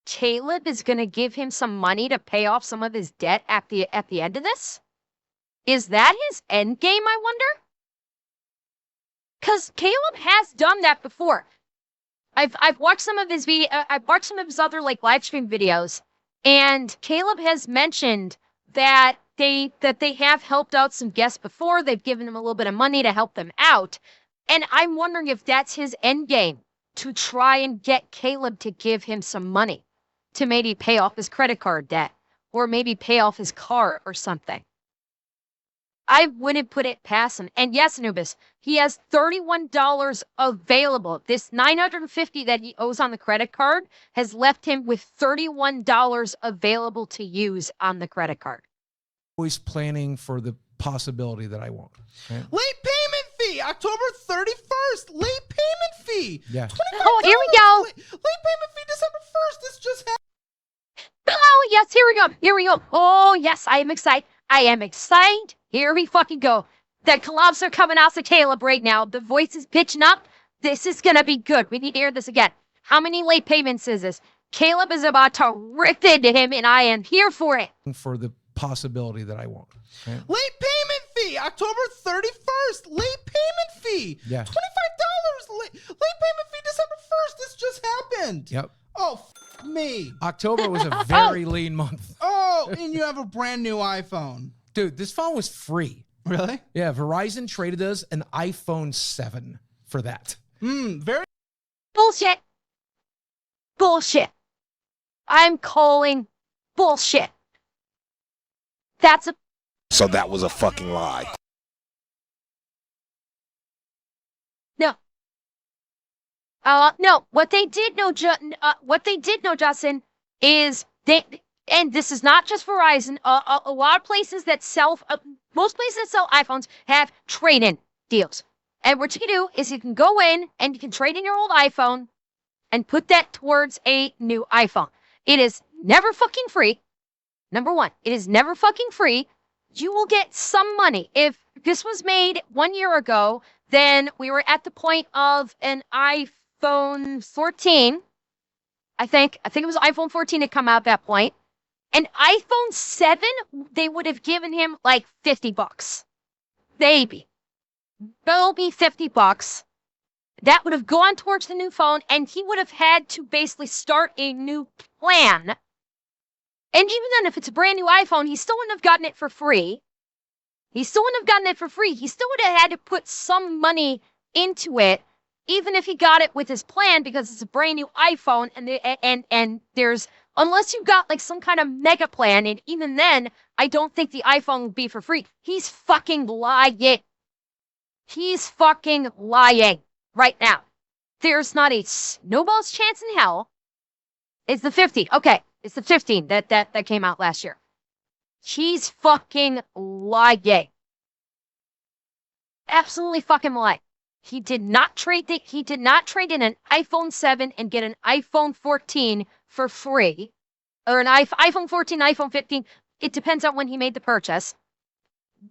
Caleb is gonna give him some money to pay off some of his debt at the end of this? Is that his end game, I wonder? Because Caleb has done that before. I've watched some of his other like live stream videos, and Caleb has mentioned that they have helped out some guests before. They've given them a little bit of money to help them out, and I'm wondering if that's his end game, to try and get Caleb to give him some money to maybe pay off his credit card debt or maybe pay off his car or something. I wouldn't put it past him. And yes, Anubis, he has $31 available. This $950 that he owes on the credit card has left him with $31 available to use on the credit card. always planning for the possibility that I won't. Right? Late payment fee, October 31st. Late payment fee. Yeah. $25. Oh, here we go. Late payment fee, December 1st. This just happened. Oh, yes, here we go. Here we go. Oh, yes, I am excited. Here we fucking go. The collabs are coming out to Caleb right now. The voice is pitching up. This is going to be good. We need to hear this again. How many late payments is this? Caleb is about to rip into him, and I am here for it. For the possibility that I won't. Right? Late payment fee, October 31st. Late payment fee. Yeah. $25. Late payment fee, December 1st. This just happened. Yep. Oh, me. October was a very lean month. Oh, and you have a brand new iPhone. Dude, this phone was free. Really? Yeah, Verizon traded us an iPhone 7 for that. Very. Bullshit. Bullshit. I'm calling bullshit. So that was a fucking lie. No. No. What they did know, Justin, is and this is not just Verizon. A lot of places that sell, most places that sell iPhones have trade-in deals. And what you can do is you can go in and you can trade in your old iPhone and put that towards a new iPhone. It is never fucking free. Number one, it is never fucking free. You will get some money. If this was made 1 year ago, then we were at the point of an iPhone 14. I think it was iPhone 14 had come out at that point. An iPhone 7, they would have given him like $50. Maybe. Maybe $50. That would have gone towards the new phone, and he would have had to basically start a new plan. And even then, if it's a brand new iPhone, he still wouldn't have gotten it for free. He still would have had to put some money into it, even if he got it with his plan, because it's a brand new iPhone, and there's, unless you got like some kind of mega plan, and even then, I don't think the iPhone will be for free. He's fucking lying. He's fucking lying right now. There's not a snowball's chance in hell. It's the 50. Okay, it's the 15 that came out last year. He's fucking lying. Absolutely fucking lying. He did not trade in an iPhone 7 and get an iPhone 14 for free. Or an iPhone 14, iPhone 15. It depends on when he made the purchase.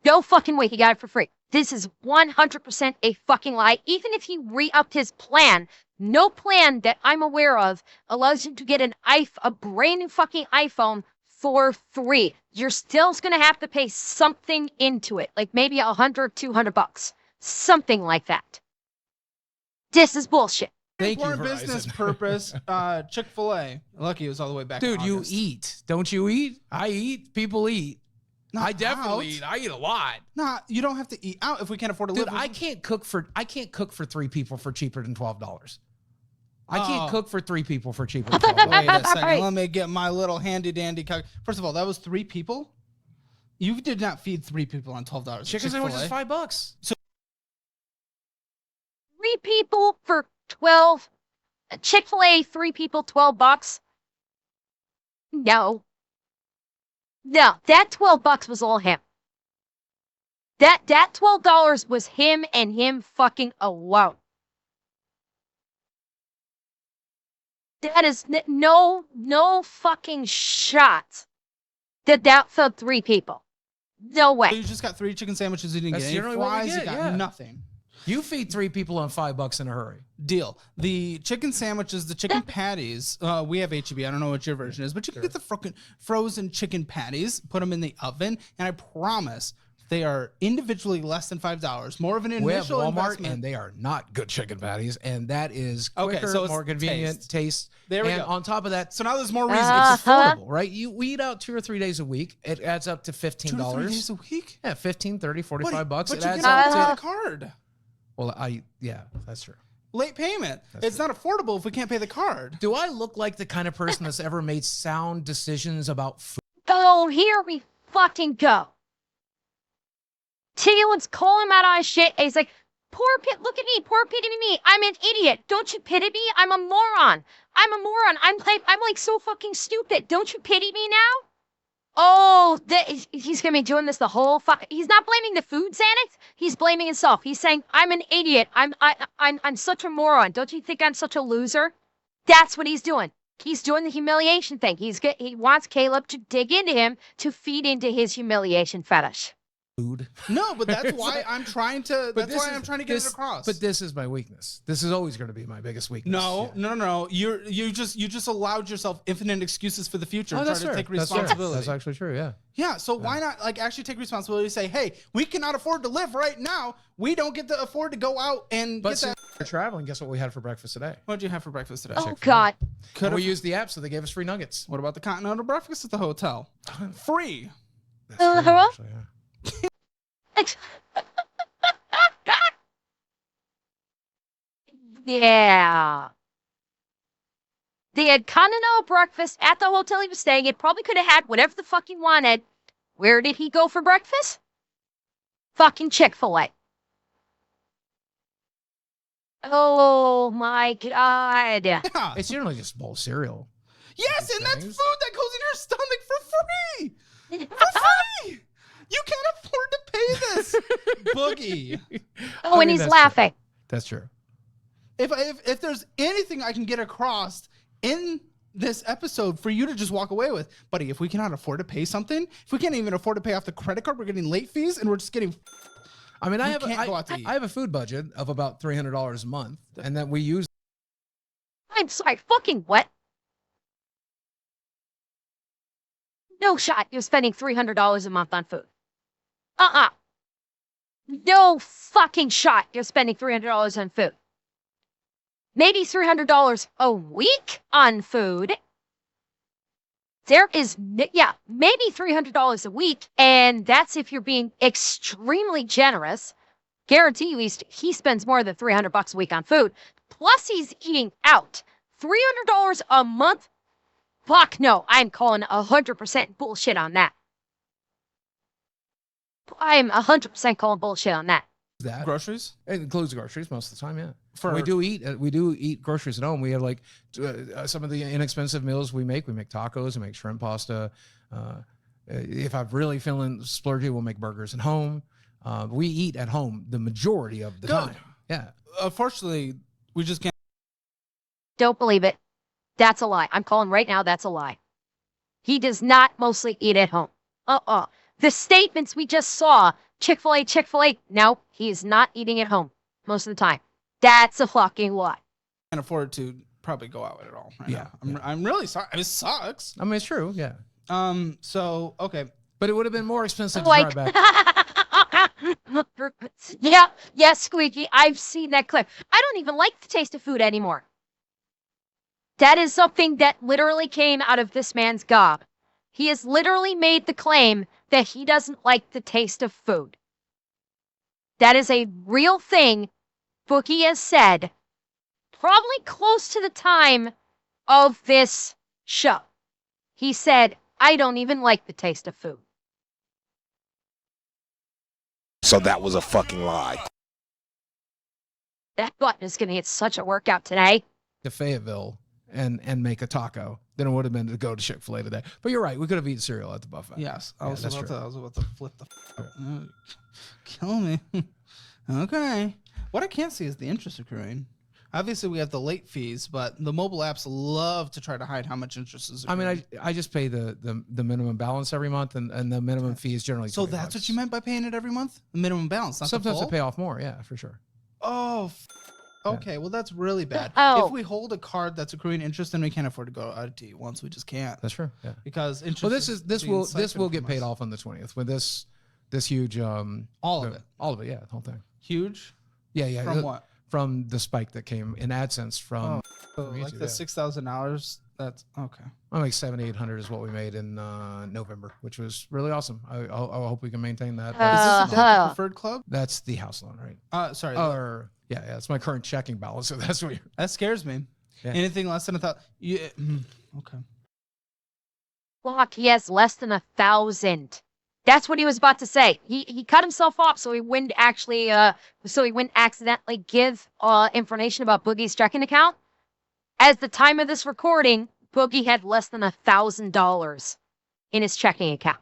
No fucking way he got it for free. This is 100% a fucking lie. Even if he re-upped his plan, no plan that I'm aware of allows you to get a brand new fucking iPhone for free. You're still going to have to pay something into it, like maybe $100, $200, something like that. This is bullshit. Thank you, For Verizon. business purpose, Chick-fil-A. Lucky it was all the way back. Dude, in you August. eat. Don't you eat? I eat. People eat. Not I definitely out. eat. I eat a lot. Nah, you don't have to eat out if we can't afford to Dude, live. I can't cook for 3 people for cheaper than $12. I Oh. can't cook for 3 people for cheaper than $12. Wait a second. Let me get my little handy dandy. First of all, that was 3 people. You did not feed 3 people on $12. Chicken sandwich is $5. 3 people for 12. Chick-fil-A, 3 people, $12. No, that $12 was all him. That $12 was him and him fucking alone. That is no fucking shot that fed 3 people. No way. So you just got 3 chicken sandwiches. You didn't That's get any generally what we fries. get, You got yeah. nothing. You feed 3 people on $5 in a hurry. Deal. The chicken sandwiches, the chicken patties. We have HEB. I don't know what your version is, but you can get the fucking frozen chicken patties. Put them in the oven, and I promise they are individually less than $5. More of an We have initial Walmart, investment. and they are not good chicken patties, and that is Okay, quicker, so it's more convenient, taste. There we and go. on top of that, So now there's more reasons. it's affordable, right? We eat out 2 or 3 days a week. It adds up to $15. 2 to 3 days a week. Yeah, 15, 30, 45 bucks. But It you adds get up it to. on the card. Well, yeah, that's true. Late payment. It's not affordable if we can't pay the card. Do I look like the kind of person that's ever made sound decisions about food? Oh, here we fucking go. Teal'c's calling him out on his shit. And he's like, look at me, poor pity me. I'm an idiot. Don't you pity me? I'm a moron. I'm like so fucking stupid. Don't you pity me now? Oh, he's gonna be doing this the whole he's not blaming the food Xanax. He's blaming himself. He's saying, I'm an idiot. I'm such a moron. Don't you think I'm such a loser? That's what he's doing. He's doing the humiliation thing. He wants Caleb to dig into him to feed into his humiliation fetish. Food. No, but that's why I'm trying to. That's why I'm trying to get it across. But this is my weakness. This is always going to be my biggest weakness. No. You just allowed yourself infinite excuses for the future and try that's to fair. take That's fair. responsibility. That's actually true. Yeah. Yeah, so why not like actually take responsibility and say, hey, we cannot afford to live right now. We don't get to afford to go out and But get since that. we're traveling, guess what we had for breakfast today? What did you have for breakfast today? Oh God. And we used the app, so they gave us free nuggets. What about the continental breakfast at the hotel? Free. That's true, actually, yeah. Yeah. They had continental breakfast at the hotel he was staying at. Probably could have had whatever the fuck he wanted. Where did he go for breakfast? Fucking Chick-fil-A. Oh my God. Yeah. It's generally just a bowl of cereal. Yes, and that's things. food that goes in your stomach for free. For free. You can't afford to pay this. Boogie. Oh, I and mean, he's that's laughing. That's true. If there's anything I can get across in this episode for you to just walk away with, buddy, if we cannot afford to pay something, if we can't even afford to pay off the credit card, we're getting late fees and we're just getting. I mean, I can't go out to eat. have a food budget of about $300 a month, and then we use I'm sorry, fucking what? No shot you're spending $300 a month on food. No fucking shot you're spending $300 on food. Maybe $300 a week on food. There is, yeah, maybe $300 a week, and that's if you're being extremely generous. Guarantee you he spends more than $300 a week on food. Plus he's eating out. $300 a month? Fuck no, I'm calling 100% bullshit on that. I'm 100% calling bullshit on that. That Groceries? it includes groceries most of the time. Yeah, For- we do eat groceries at home. We have like some of the inexpensive meals we make. We make tacos, we make shrimp pasta. If I'm really feeling splurgy, we'll make burgers at home. We eat at home the majority of the time. Yeah. Unfortunately, we just can't. Don't believe it. That's a lie. I'm calling right now, that's a lie. He does not mostly eat at home. The statements we just saw, Chick-fil-A, no, he is not eating at home most of the time. That's a fucking lie. Can't afford to probably go out at all. Right Yeah, now. I'm really sorry. It sucks. I mean, it's true. Yeah. So okay. But it would have been more expensive to drive back. Yeah, Squeaky. I've seen that clip. I don't even like the taste of food anymore. That is something that literally came out of this man's gob. He has literally made the claim that he doesn't like the taste of food. That is a real thing Boogie has said, probably close to the time of this show. He said, I don't even like the taste of food. So that was a fucking lie. That button is going to get such a workout today. To Fayetteville and make a taco than it would have been to go to Chick-fil-A today. But you're right. We could have eaten cereal at the buffet. Yes, I Yeah, was that's about true. to. I was about to flip the. Kill me. Okay. What I can't see is the interest accruing. Obviously, we have the late fees, but the mobile apps love to try to hide how much interest is I accruing. mean, I just pay the minimum balance every month, and the minimum fee is generally So $20. that's what you meant by paying it every month? The minimum balance, not Sometimes the I full? pay off more. Yeah, for sure. Oh, okay. Well, that's really bad. Oh. If we hold a card that's accruing interest, then we can't afford to go to audit once. We just can't. That's true. Yeah. Because interest. Well, this being will siphoned get from paid us. off on the 20th with this huge All of it. all of it. Yeah, the whole thing. Huge. Yeah. From what? From the spike that came in AdSense from. So from like YouTube, the yeah. $6,000. That's okay. Like $700-800 is what we made in November, which was really awesome. I hope we can maintain that. Is this the debt preferred club? That's the house loan, right? Sorry. Or yeah, it's my current checking balance. So that's weird. That scares me. Yeah. Anything less than 1,000. Yeah. Okay. Fuck, he has less than 1,000. That's what he was about to say. He cut himself off so he wouldn't actually accidentally give information about Boogie's checking account. As the time of this recording, Boogie had less than $1,000 in his checking account.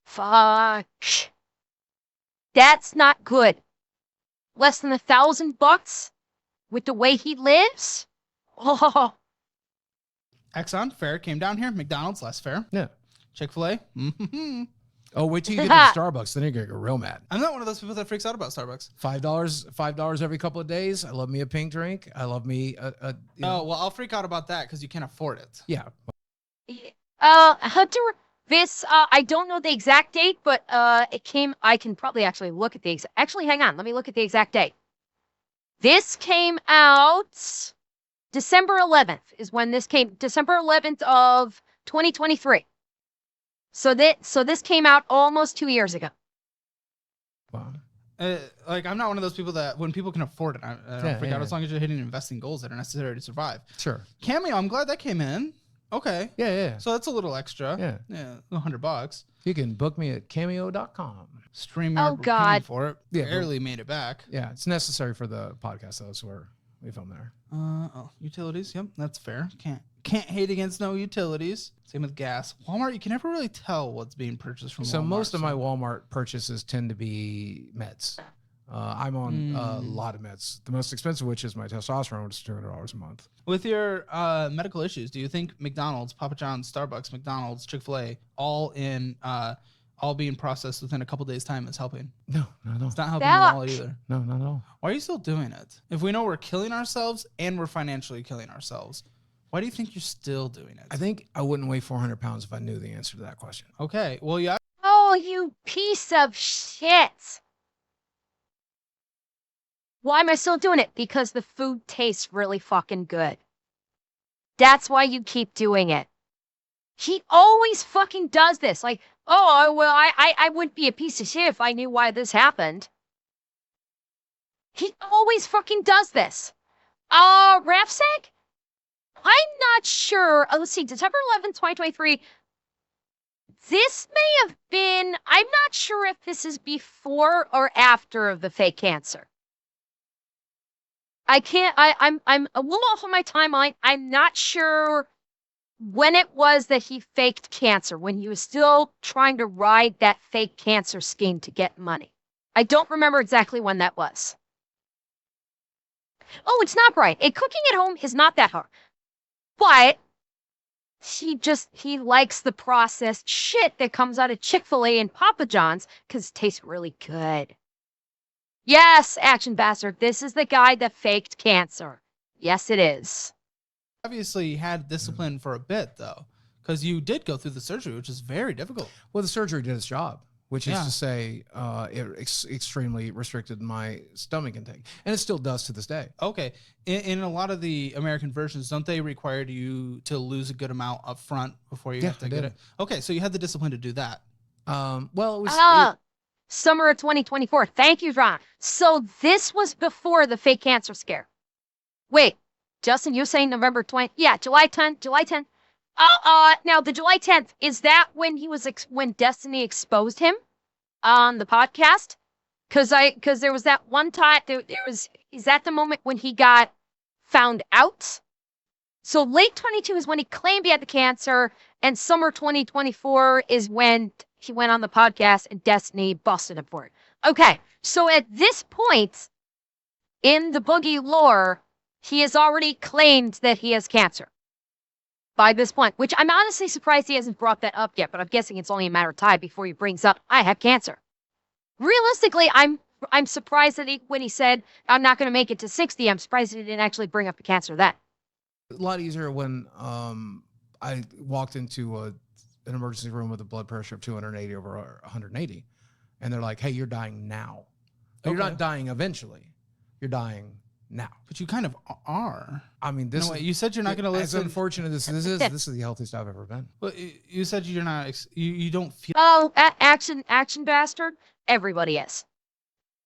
Fuck. That's not good. Less than $1,000 with the way he lives? Oh. Exxon, fair. Came down here. McDonald's, less fair. Yeah. Chick-fil-A. Mm-hmm. Oh, wait till you get to Starbucks. Then you're gonna get real mad. I'm not one of those people that freaks out about Starbucks. $5 every couple of days. I love me a pink drink. I love me a you know, Oh, well, I'll freak out about that because you can't afford it. yeah. Hunter, this, I don't know the exact date, but it came, I can probably actually look at the exact, actually, hang on, let me look at the exact date. This came out December 11th is when this came, December 11th of 2023. So this came out almost 2 years ago. Wow. Like, I'm not one of those people that when people can afford it, I don't freak out as long as you're hitting investing goals that are necessary to survive. Sure. Cameo, I'm glad that came in. Okay. Yeah. So that's a little extra. Yeah. $100. You can book me at cameo.com. Stream Oh, God. for it. Yeah, Barely made it back. Yeah, it's necessary for the podcast though, so we film there. Utilities. Yep, that's fair. Can't hate against no utilities. Same with gas. Walmart, you can never really tell what's being purchased from Walmart. So most of my Walmart purchases tend to be meds. I'm on a lot of meds. The most expensive, which is my testosterone, which is $200 a month. With your medical issues, do you think McDonald's, Papa John's, Starbucks, McDonald's, Chick-fil-A, all all being processed within a couple days' time is helping. No, not at all. It's not helping at all Fuck. either. No, not at all. Why are you still doing it? If we know we're killing ourselves and we're financially killing ourselves, why do you think you're still doing it? I think I wouldn't weigh 400 pounds if I knew the answer to that question. Okay. Well, yeah. Oh, you piece of shit. Why am I still doing it? Because the food tastes really fucking good. That's why you keep doing it. He always fucking does this. Like, oh, well, I wouldn't be a piece of shit if I knew why this happened. He always fucking does this. Rafseg? I'm not sure. Let's see, December 11th, 2023. This may have been, I'm not sure if this is before or after of the fake cancer. I'm a little off on my timeline. I'm not sure when it was that he faked cancer, when he was still trying to ride that fake cancer scheme to get money. I don't remember exactly when that was. Oh, it's not right. Cooking at home is not that hard. But he likes the processed shit that comes out of Chick-fil-A and Papa John's because it tastes really good. Yes, Action Bastard, this is the guy that faked cancer. Yes, it is. Obviously had discipline for a bit though, because you did go through the surgery, which is very difficult. Well, the surgery did its job, which is Yeah. to say it extremely restricted my stomach intake. And it still does to this day. Okay. In a lot of the American versions, don't they require you to lose a good amount up front before you Yeah, have to I get did. it? Okay, so you had the discipline to do that. Well, it was... Summer of 2024. Thank you, Ron. So this was before the fake cancer scare. Wait, Justin, you're saying November 20th? Yeah, July 10th. July 10th. Now the July 10th, is that when he was when Destiny exposed him on the podcast? Because there was that one time is that the moment when he got found out? So late 22 is when he claimed he had the cancer, and summer 2024 is when he went on the podcast and Destiny busted him for it. Okay, so at this point in the Boogie lore, he has already claimed that he has cancer. By this point, which I'm honestly surprised he hasn't brought that up yet, but I'm guessing it's only a matter of time before he brings up, I have cancer. Realistically, I'm surprised that when he said, I'm not going to make it to 60, I'm surprised he didn't actually bring up the cancer then. a lot easier when I walked into an emergency room with a blood pressure of 280 over 180, and they're like, "Hey, you're dying now. You're Okay. not dying eventually. You're dying now." But you kind of are. I mean, this No, wait, you said you're not going to as listen. unfortunate as this is the healthiest I've ever been. Well, you said you're not. You don't feel. Oh, action bastard. Everybody is.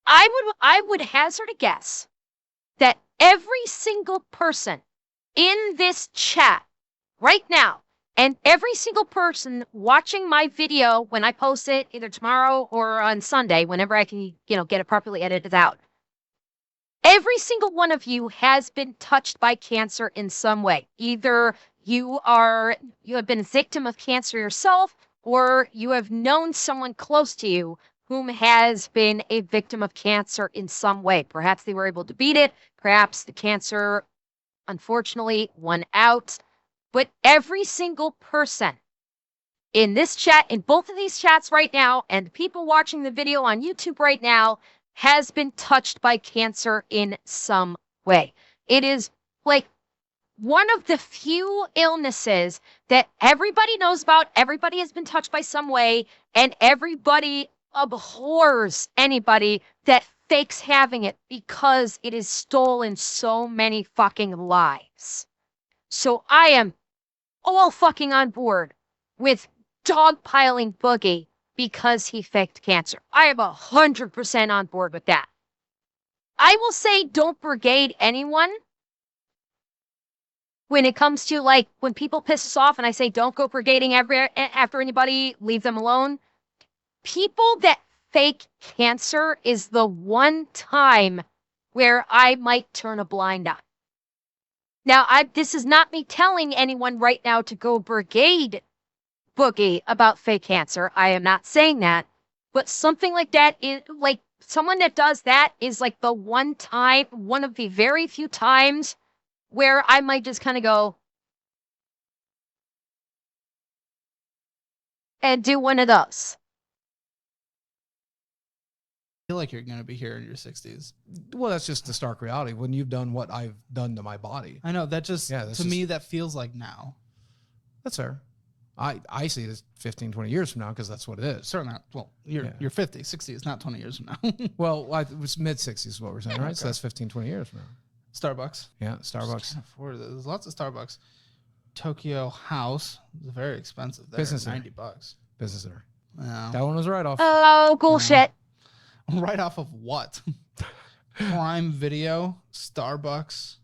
I would hazard a guess that every single person in this chat right now, and every single person watching my video when I post it either tomorrow or on Sunday, whenever I can, get it properly edited out. Every single one of you has been touched by cancer in some way. Either you have been a victim of cancer yourself, or you have known someone close to you whom has been a victim of cancer in some way. Perhaps they were able to beat it. Perhaps the cancer, unfortunately, won out. But every single person in this chat, in both of these chats right now, and the people watching the video on YouTube right now, has been touched by cancer in some way. It is like one of the few illnesses that everybody knows about, everybody has been touched by some way, and everybody abhors anybody that fakes having it because it has stolen so many fucking lives. So I am all fucking on board with dogpiling Boogie because he faked cancer. I am 100% on board with that. I will say don't brigade anyone when it comes to, like, when people piss us off and I say don't go brigading after anybody, leave them alone. People that fake cancer is the one time where I might turn a blind eye. Now, this is not me telling anyone right now to go brigade Boogie about fake cancer. I am not saying that. But something like that is, like, someone that does that is like the one of the very few times where I might just kind of go and do one of those. feel like you're going to be here in your 60s. Well, that's just the stark reality. When you've done what I've done to my body. I know that just, Yeah, to me, that feels like now. That's fair. I see it as 15, 20 years from now because that's what it is. Certainly not. Well, you're 50, 60 is not 20 years from now. Well, it was mid-60s is what we're saying, right? Okay. So that's 15, 20 years from now. Starbucks. Yeah, Starbucks. Can't afford it. There's lots of Starbucks. Tokyo House is very expensive. There, Business $90. Business Center. Yeah. That one was right off. Oh, bullshit. Right off of what? Prime Video, Starbucks,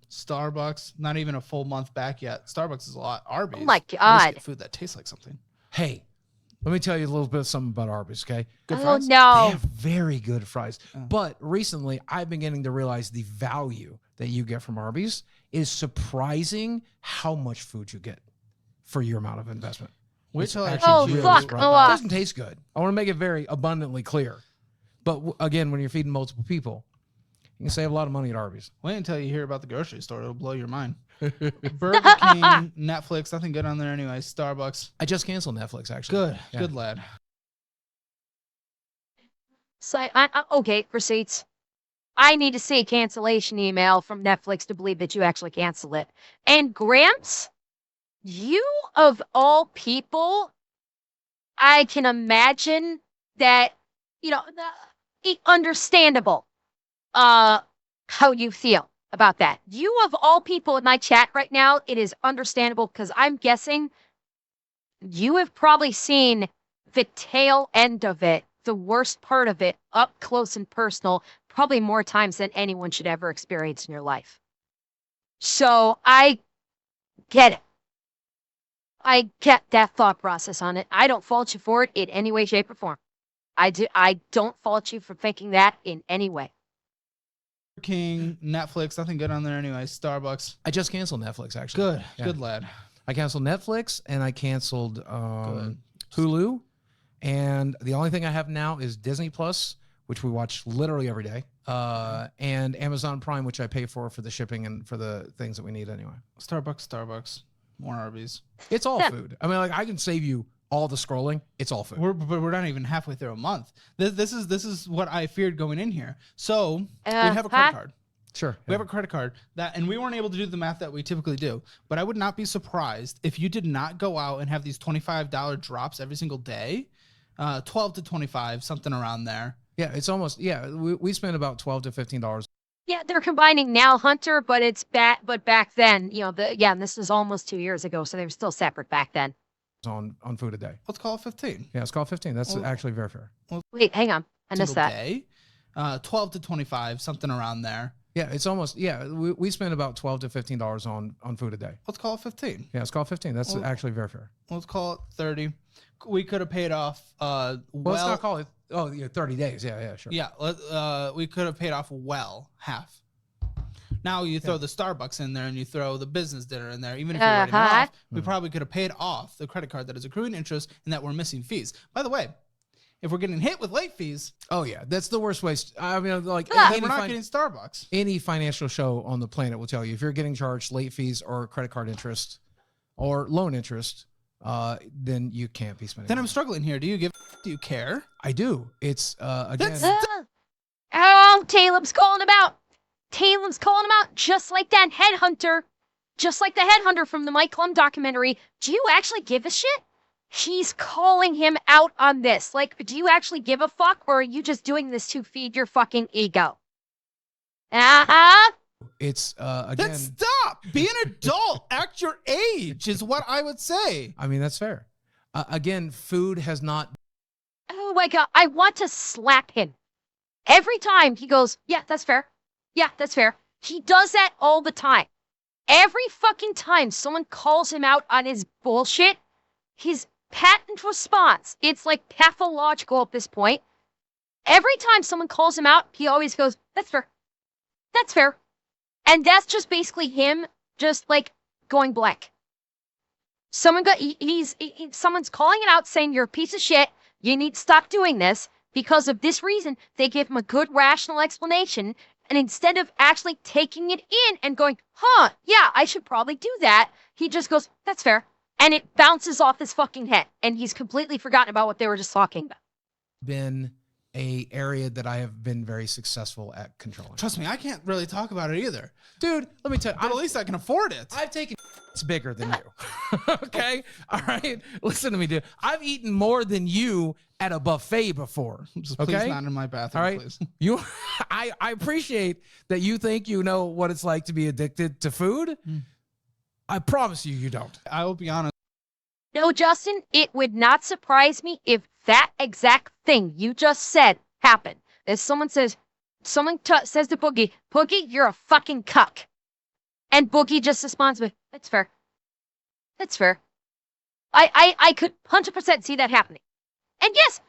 not even a full month back yet. Starbucks is a lot. Arby's. Oh my At least God. get food that tastes like something. Hey, let me tell you a little bit of something about Arby's, okay? Good Oh, fries? They no. have very good fries. Oh. But recently, I've been getting to realize the value that you get from Arby's is surprising how much food you get for your amount of investment. Wait It's till I actually Oh, really fuck. surprising. Oh, It doesn't taste good. I want to make it very abundantly clear. But again, when you're feeding multiple people, you can save a lot of money at Arby's. Wait until you hear about the grocery store. It'll blow your mind. Burger King, Netflix, nothing good on there anyway. Starbucks. I just canceled Netflix, actually. Good. Yeah. Good lad. So, okay, receipts. I need to see a cancellation email from Netflix to believe that you actually cancel it. And Gramps, you of all people, I can imagine that, understandable, how you feel about that. You of all people in my chat right now, it is understandable because I'm guessing you have probably seen the tail end of it, the worst part of it, up close and personal, probably more times than anyone should ever experience in your life. So I get it. I get that thought process on it. I don't fault you for it in any way, shape, or form. I don't fault you for thinking that in any way. Burger King, Netflix, nothing good on there anyway. Starbucks. I just canceled Netflix, actually. Good. Yeah. Good lad. I canceled Netflix and I canceled Good. Hulu. And the only thing I have now is Disney Plus, which we watch literally every day, and Amazon Prime, which I pay for the shipping and for the things that we need anyway. Starbucks. More Arby's. It's all Yeah. food. I mean, like I can save you all the scrolling. It's all food. But we're not even halfway through a month. This is what I feared going in here. So we have a credit card. Sure. We have a credit card and we weren't able to do the math that we typically do. But I would not be surprised if you did not go out and have these $25 drops every single day, 12 to 25, something around there. Yeah, it's almost. Yeah, we spend about $12 to $15. Yeah, they're combining now Hunter, but it's back then, and this is almost 2 years ago, so they were still separate back then. On food a day. Let's call it 15. Yeah, it's called 15. That's Well- actually very fair. Wait, hang on. I missed Single that. day, 12 to 25, something around there. Yeah, it's almost. Yeah, we spend about $12 to $15 on food a day. Let's call it 15. Yeah, it's called 15. That's Well- actually very fair. Let's call it 30. We could have paid off. Well, let's not call it. Oh, yeah, 30 days. Yeah, sure. Yeah, we could have paid off half. Now you throw the Starbucks in there and you throw the business dinner in there. Even if you're writing it off, we probably could have paid off the credit card that is accruing interest and that we're missing fees. By the way, if we're getting hit with late fees, Oh yeah, that's the worst way. I mean, like then any, we're not getting Starbucks. any financial show on the planet will tell you if you're getting charged late fees or credit card interest or loan interest, then you can't be spending. Then I'm money. struggling here. Do you care? I do. It's again. Oh, Taleb's calling him out. Taleb's calling him out just like that headhunter. Just like the headhunter from the Mike Klum documentary. Do you actually give a shit? He's calling him out on this. Like, do you actually give a fuck, or are you just doing this to feed your fucking ego? It's Then again. stop. Be an adult. Act your age is what I would say. I mean, that's fair. Again, food has not. Oh my God, I want to slap him. Every time he goes, yeah, that's fair. Yeah, that's fair. He does that all the time. Every fucking time someone calls him out on his bullshit, his patent response, it's like pathological at this point. Every time someone calls him out, he always goes, that's fair. That's fair. And that's just basically him just like going blank. Someone's calling it out saying you're a piece of shit. You need to stop doing this because of this reason. They give him a good rational explanation. And instead of actually taking it in and going, yeah, I should probably do that, he just goes, that's fair. And it bounces off his fucking head. And he's completely forgotten about what they were just talking about. Been a area that I have been very successful at controlling. Trust me, I can't really talk about it either. Dude, let me tell you, But at least I can afford it. I've taken it's bigger than you. Okay? All right? Listen to me, dude. I've eaten more than you at a buffet before. Just okay? please not in my bathroom, All right? please. You I appreciate that you think you know what it's like to be addicted to food. I promise you don't. I will be honest. No, Justin, it would not surprise me if that exact thing you just said happened. If someone says to Boogie, Boogie, you're a fucking cuck. And Boogie just responds with, that's fair. That's fair. I could 100% see that happening. And yes,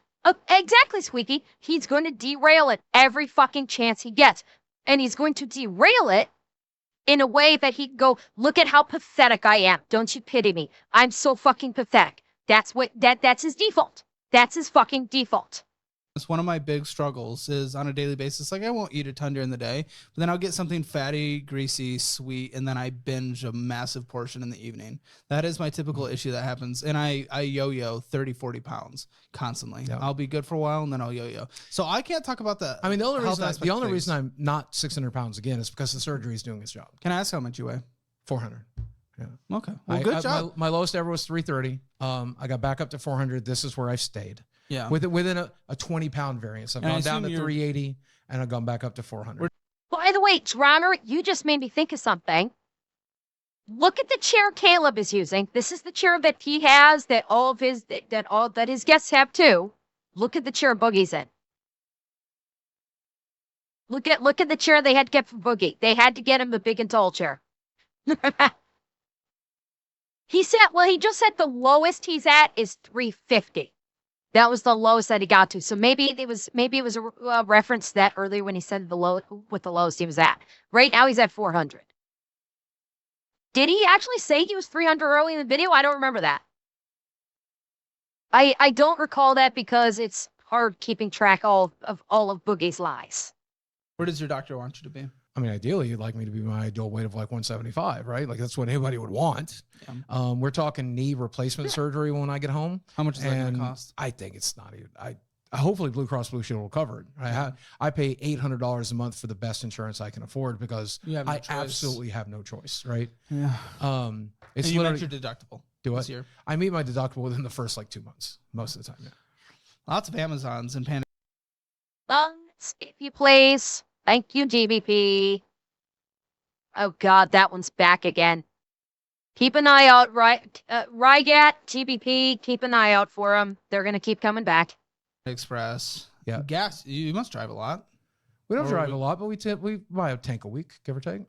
exactly, Squeaky. He's going to derail it every fucking chance he gets. And he's going to derail it in a way that he can go, look at how pathetic I am. Don't you pity me? I'm so fucking pathetic. That's his default. That's his fucking default. It's one of my big struggles is on a daily basis. Like I won't eat a ton during the day, but then I'll get something fatty, greasy, sweet, and then I binge a massive portion in the evening. That is my typical issue that happens. And I yo-yo 30, 40 pounds constantly. Yep. I'll be good for a while and then I'll yo-yo. So I can't talk about that. I mean, the only reason I'm not 600 pounds again is because the surgery is doing its job. Can I ask how much you weigh? 400. Yeah. Okay. Well, good job. My lowest ever was 330. I got back up to 400. This is where I've stayed. Yeah. Within a 20-pound variance. I've gone down to 380 and I've gone back up to 400. By the way, Drowner, you just made me think of something. Look at the chair Caleb is using. This is the chair that he has, that all of his that his guests have too. Look at the chair Boogie's in. Look at the chair they had to get for Boogie. They had to get him the big and tall chair. He just said the lowest he's at is 350. That was the lowest that he got to. So maybe it was a reference to that earlier when he said the lowest he was at. Right now he's at 400. Did he actually say he was 300 early in the video? I don't remember that. I don't recall that because it's hard keeping track all of Boogie's lies. Where does your doctor want you to be? I mean, ideally, you'd like me to be my ideal weight of like 175, right? Like that's what anybody would want. Yeah. We're talking knee replacement surgery when I get home. How much is that going to cost? I think it's not even. Hopefully Blue Cross Blue Shield will cover it. I pay $800 a month for the best insurance I can afford because I absolutely have no choice, right? Yeah. It's and you literally met your deductible. Do this I? year. I meet my deductible within the first like 2 months, most of the time. Yeah. Lots of Amazons and Panda. If you please. Thank you, GBP. Oh God, that one's back again. Keep an eye out, Rygat, GBP. Keep an eye out for them. They're gonna keep coming back. Express. Yeah. Gas. You must drive a lot. We don't drive a lot, but we buy a tank a week, give or take.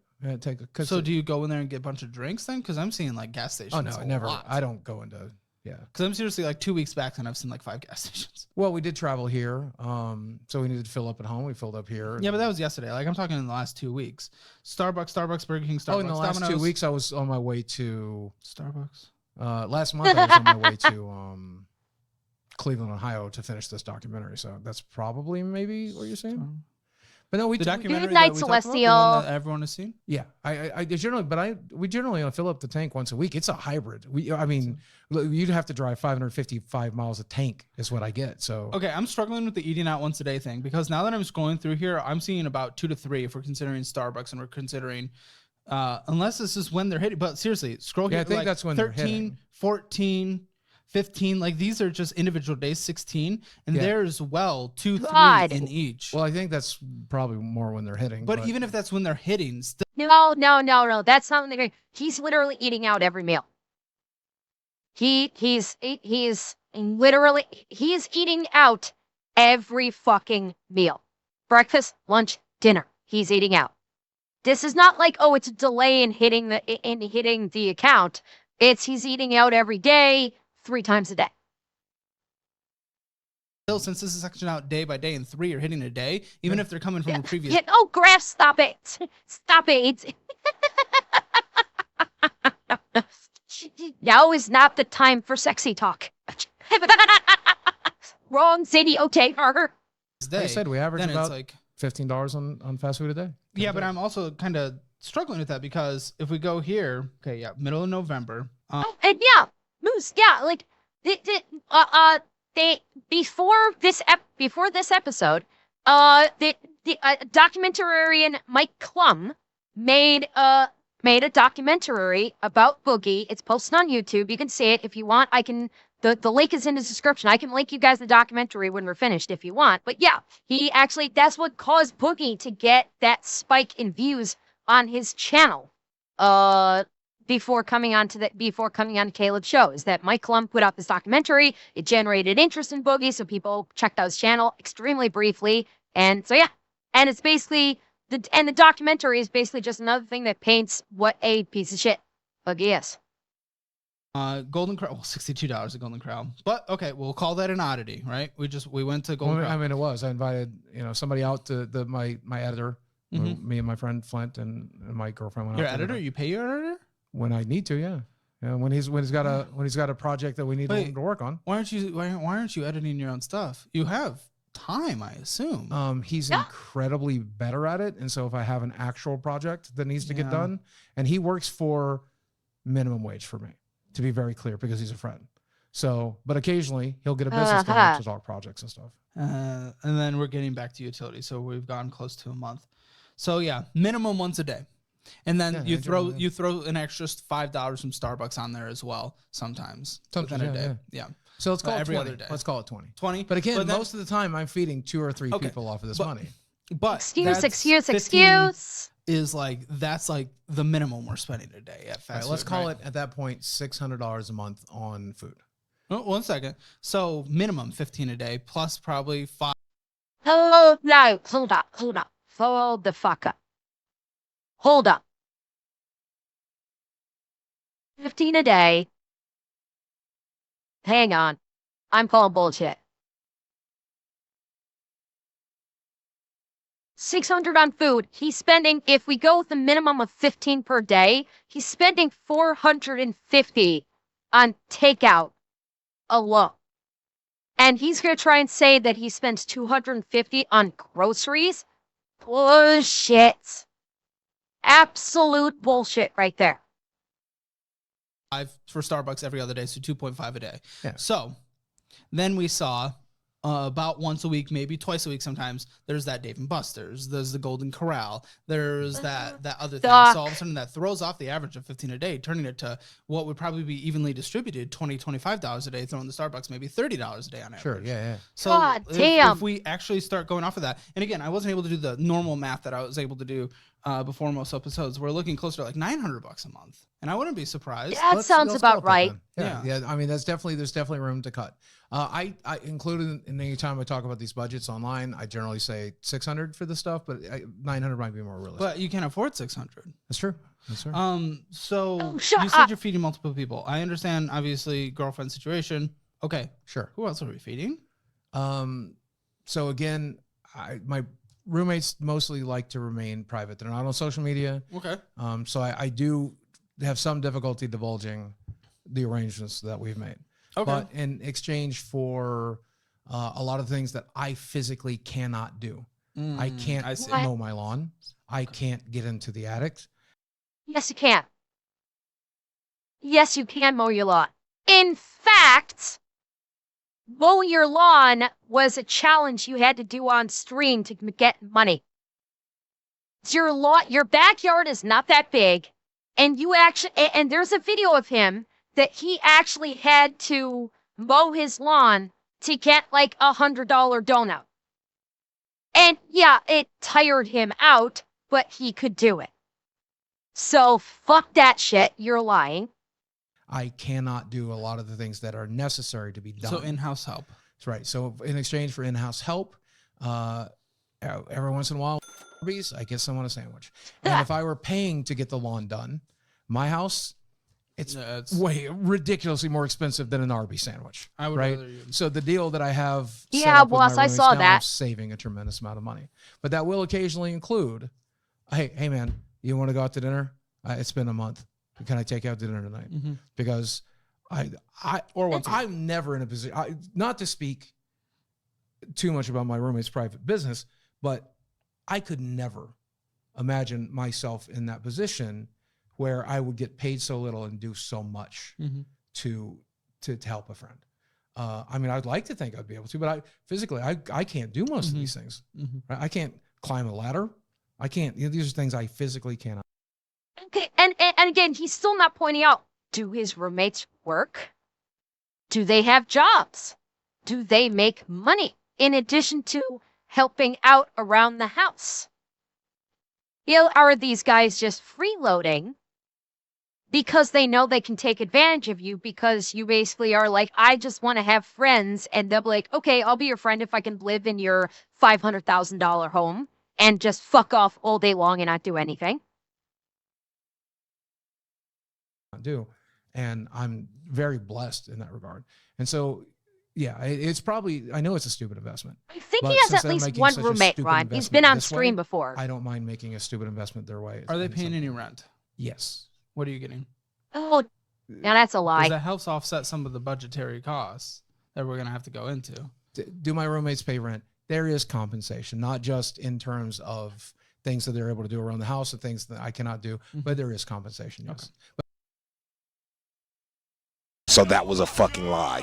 So do you go in there and get a bunch of drinks then? Because I'm seeing like gas stations. Oh no, never. I don't go into. Yeah. Because I'm seriously like 2 weeks back and I've seen like 5 gas stations. Well, we did travel here. So we needed to fill up at home. We filled up here. Yeah, but that was yesterday. Like I'm talking in the last 2 weeks. Starbucks, Burger King, Starbucks. Oh, in the last Domino's. 2 weeks, I was on my way to Starbucks. Last month, I was on my way to Cleveland, Ohio to finish this documentary. So that's probably maybe what you're saying. But no, The documentary Good night, that we talked about, the Celestial. one that everyone has seen. Yeah, I generally, we generally fill up the tank once a week. It's a hybrid. You'd have to drive 555 miles a tank is what I get. So Okay, I'm struggling with the eating out once a day thing because now that I'm scrolling through here, I'm seeing about 2 to 3 if we're considering Starbucks and we're considering, unless this is when they're hitting. But seriously, scroll here. I think like that's when they're 13, hitting. 14, 15. Like these are just individual days. 16, and Yeah. there's 2, 3 God. in each. well, I think that's probably more when they're hitting. but even if that's when they're hitting, still. No. That's not the He's literally eating out every meal. He's eating out every fucking meal. Breakfast, lunch, dinner. He's eating out. This is not like, oh, it's a delay in hitting the account. He's eating out every day, 3 times a day. Still, since this is sectioned out day by day and 3 are hitting a day, even if they're coming from a previous. Yeah, oh, Graf, stop it. Stop it. Now is not the time for sexy talk. Wrong city, okay, Harger. Day, like I said, we average then about it's like, $15 on fast food a day. yeah, but I'm also kind of struggling with that because if we go here, middle of November. And yeah, Moose, yeah, like, they before this episode, the documentarian Mike Klum made a documentary about Boogie. It's posted on YouTube. You can see it if you want. I can. The link is in the description. I can link you guys the documentary when we're finished if you want. But yeah, that's what caused Boogie to get that spike in views on his channel. Before coming on to Caleb's show, is that Mike Klum put up this documentary. It generated interest in Boogie, so people checked out his channel extremely briefly. And so yeah, and it's basically the documentary is basically just another thing that paints what a piece of shit Boogie is. Golden Corral, well, $62 at Golden Corral, but okay, we'll call that an oddity, right? We went to Golden Corral. I mean, it was. I invited somebody out to my editor, me and my friend Flint and my girlfriend went out. Your editor? You pay your editor? When I need to, yeah. When he's got a project that we need to work on. Why aren't you editing your own stuff? You have time, I assume. He's incredibly better at it, and so if I have an actual project that needs to get done, and he works for minimum wage for me, to be very clear, because he's a friend. So, but occasionally he'll get a business going to talk projects and stuff. And then we're getting back to utilities, so we've gone close to a month. So yeah, minimum once a day. And then you throw an extra $5 from Starbucks on there as well sometimes within a day. Yeah. So let's call it every 20. other day. Let's call it 20. 20. But again, most of the time I'm feeding 2 or 3 people off of this money. But excuse. Is that's like the minimum we're spending a day at fast food. Right, let's call it at that point $600 a month on food. Oh, 1 second. So minimum 15 a day plus probably 5. Oh no! Hold up! Hold the fuck up! Hold up. 15 a day. Hang on. I'm calling bullshit. 600 on food. He's spending, if we go with a minimum of 15 per day, he's spending 450 on takeout alone. And he's going to try and say that he spends 250 on groceries? Bullshit. Absolute bullshit right there. For Starbucks every other day, so 2.5 a day. Yeah. So then we saw about once a week, maybe twice a week sometimes, there's that Dave & Buster's, there's the Golden Corral, there's that other thing. So all of a sudden that throws off the average of 15 a day, turning it to what would probably be evenly distributed, $20, $25 a day, throwing the Starbucks maybe $30 a day on average. Sure, yeah. So God damn. If we actually start going off of that, and again, I wasn't able to do the normal math that I was able to do before most episodes. We're looking closer to like $900 a month, and I wouldn't be surprised. That sounds about right. Yeah. I mean, there's definitely room to cut. I included in any time I talk about these budgets online, I generally say 600 for the stuff, but 900 might be more realistic. But you can't afford 600. That's true. So you said you're feeding multiple people. I understand, obviously, girlfriend situation. Okay, sure. Who else are we feeding? So again, my roommates mostly like to remain private. They're not on social media. Okay. So I do have some difficulty divulging the arrangements that we've made. Okay. But in exchange for a lot of things that I physically cannot do. I can't mow my lawn. I can't get into the attic. Yes, you can. Yes, you can mow your lawn. In fact, mow your lawn was a challenge you had to do on stream to get money. Your backyard is not that big, and and there's a video of him that he actually had to mow his lawn to get like $100 donut. And yeah, it tired him out, but he could do it. So fuck that shit. You're lying. I cannot do a lot of the things that are necessary to be done. So in-house help. That's right. So in exchange for in-house help, every once in a while, I get someone a sandwich. And if I were paying to get the lawn done, my house, it's way ridiculously more expensive than an Arby's sandwich. I would rather you. So the deal that I have, boss, I saw that. I'm saving a tremendous amount of money, but that will occasionally include, hey man, you want to go out to dinner? It's been a month. Can I take you out to dinner tonight? Mm-hmm. Because I'm never in a position, not to speak too much about my roommate's private business, but I could never imagine myself in that position where I would get paid so little and do so much to help a friend. I mean, I'd like to think I'd be able to, but I can't do most of these things. Right? I can't climb a ladder. I can't. These are things I physically cannot. Okay, and again, he's still not pointing out, do his roommates work? Do they have jobs? Do they make money in addition to helping out around the house? Are these guys just freeloading because they know they can take advantage of you because you basically are like, I just want to have friends, and they'll be like, okay, I'll be your friend if I can live in your $500,000 home and just fuck off all day long and not do anything? Do, and I'm very blessed in that regard. And so, yeah, it's probably, I know it's a stupid investment. I think but he has since at I'm least making one such a roommate, stupid Ron. He's investment been on this way, stream before. I don't mind making a stupid investment their way. Are they in some paying any point. rent? Yes. What are you getting? Oh, now that's a Because lie. that helps offset some of the budgetary costs that we're gonna have to go into. Do my roommates pay rent? There is compensation, not just in terms of things that they're able to do around the house and things that I cannot do, but there is compensation. Yes. Okay. So that was a fucking lie.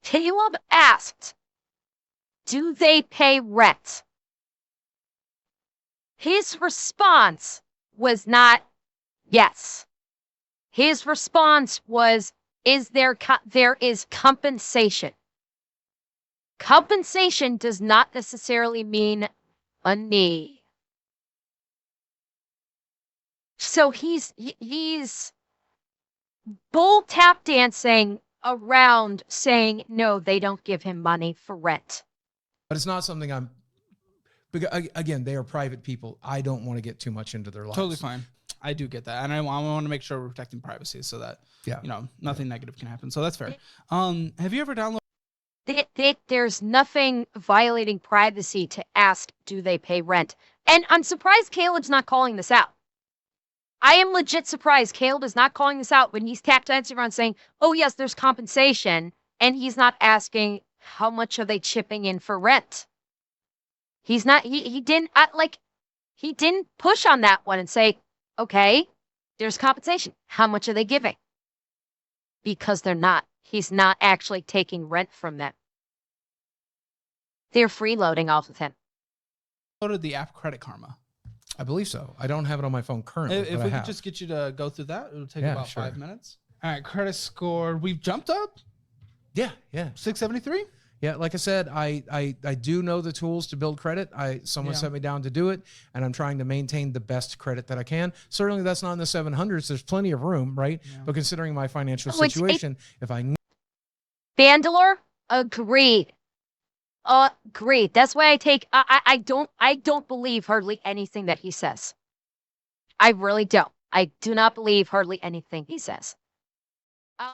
Caleb asked, do they pay rent? His response was not yes. His response was, there is compensation. Compensation does not necessarily mean money. So he's bull tap dancing around saying, no, they don't give him money for rent. But it's not something I'm, because again, they are private people. I don't want to get too much into their lives. Totally fine. I do get that, and I want to make sure we're protecting privacy so that Yeah. nothing negative can happen. So that's fair. Have you ever downloaded? There's nothing violating privacy to ask, do they pay rent? And I'm surprised Caleb's not calling this out. I am legit surprised Caleb is not calling this out when he's tap dancing around saying, oh, yes, there's compensation. And he's not asking, how much are they chipping in for rent? He's not, he didn't, he didn't push on that one and say, okay, there's compensation. How much are they giving? Because they're not. He's not actually taking rent from them. They're freeloading off of him. Downloaded the app Credit Karma. I believe so. I don't have it on my phone currently. If but we I could have. just get you to go through that, it'll take Yeah, about sure. 5 minutes. All right, credit score. We've jumped up Yeah. 673. Yeah, like I said, I do know the tools to build credit. Someone Yeah. set me down to do it, and I'm trying to maintain the best credit that I can. Certainly, that's not in the 700s. There's plenty of room, right? Yeah. But considering my financial Oh, it's situation, if I Vandalor, agreed. Agreed. That's why I don't believe hardly anything that he says. I really don't. I do not believe hardly anything he says.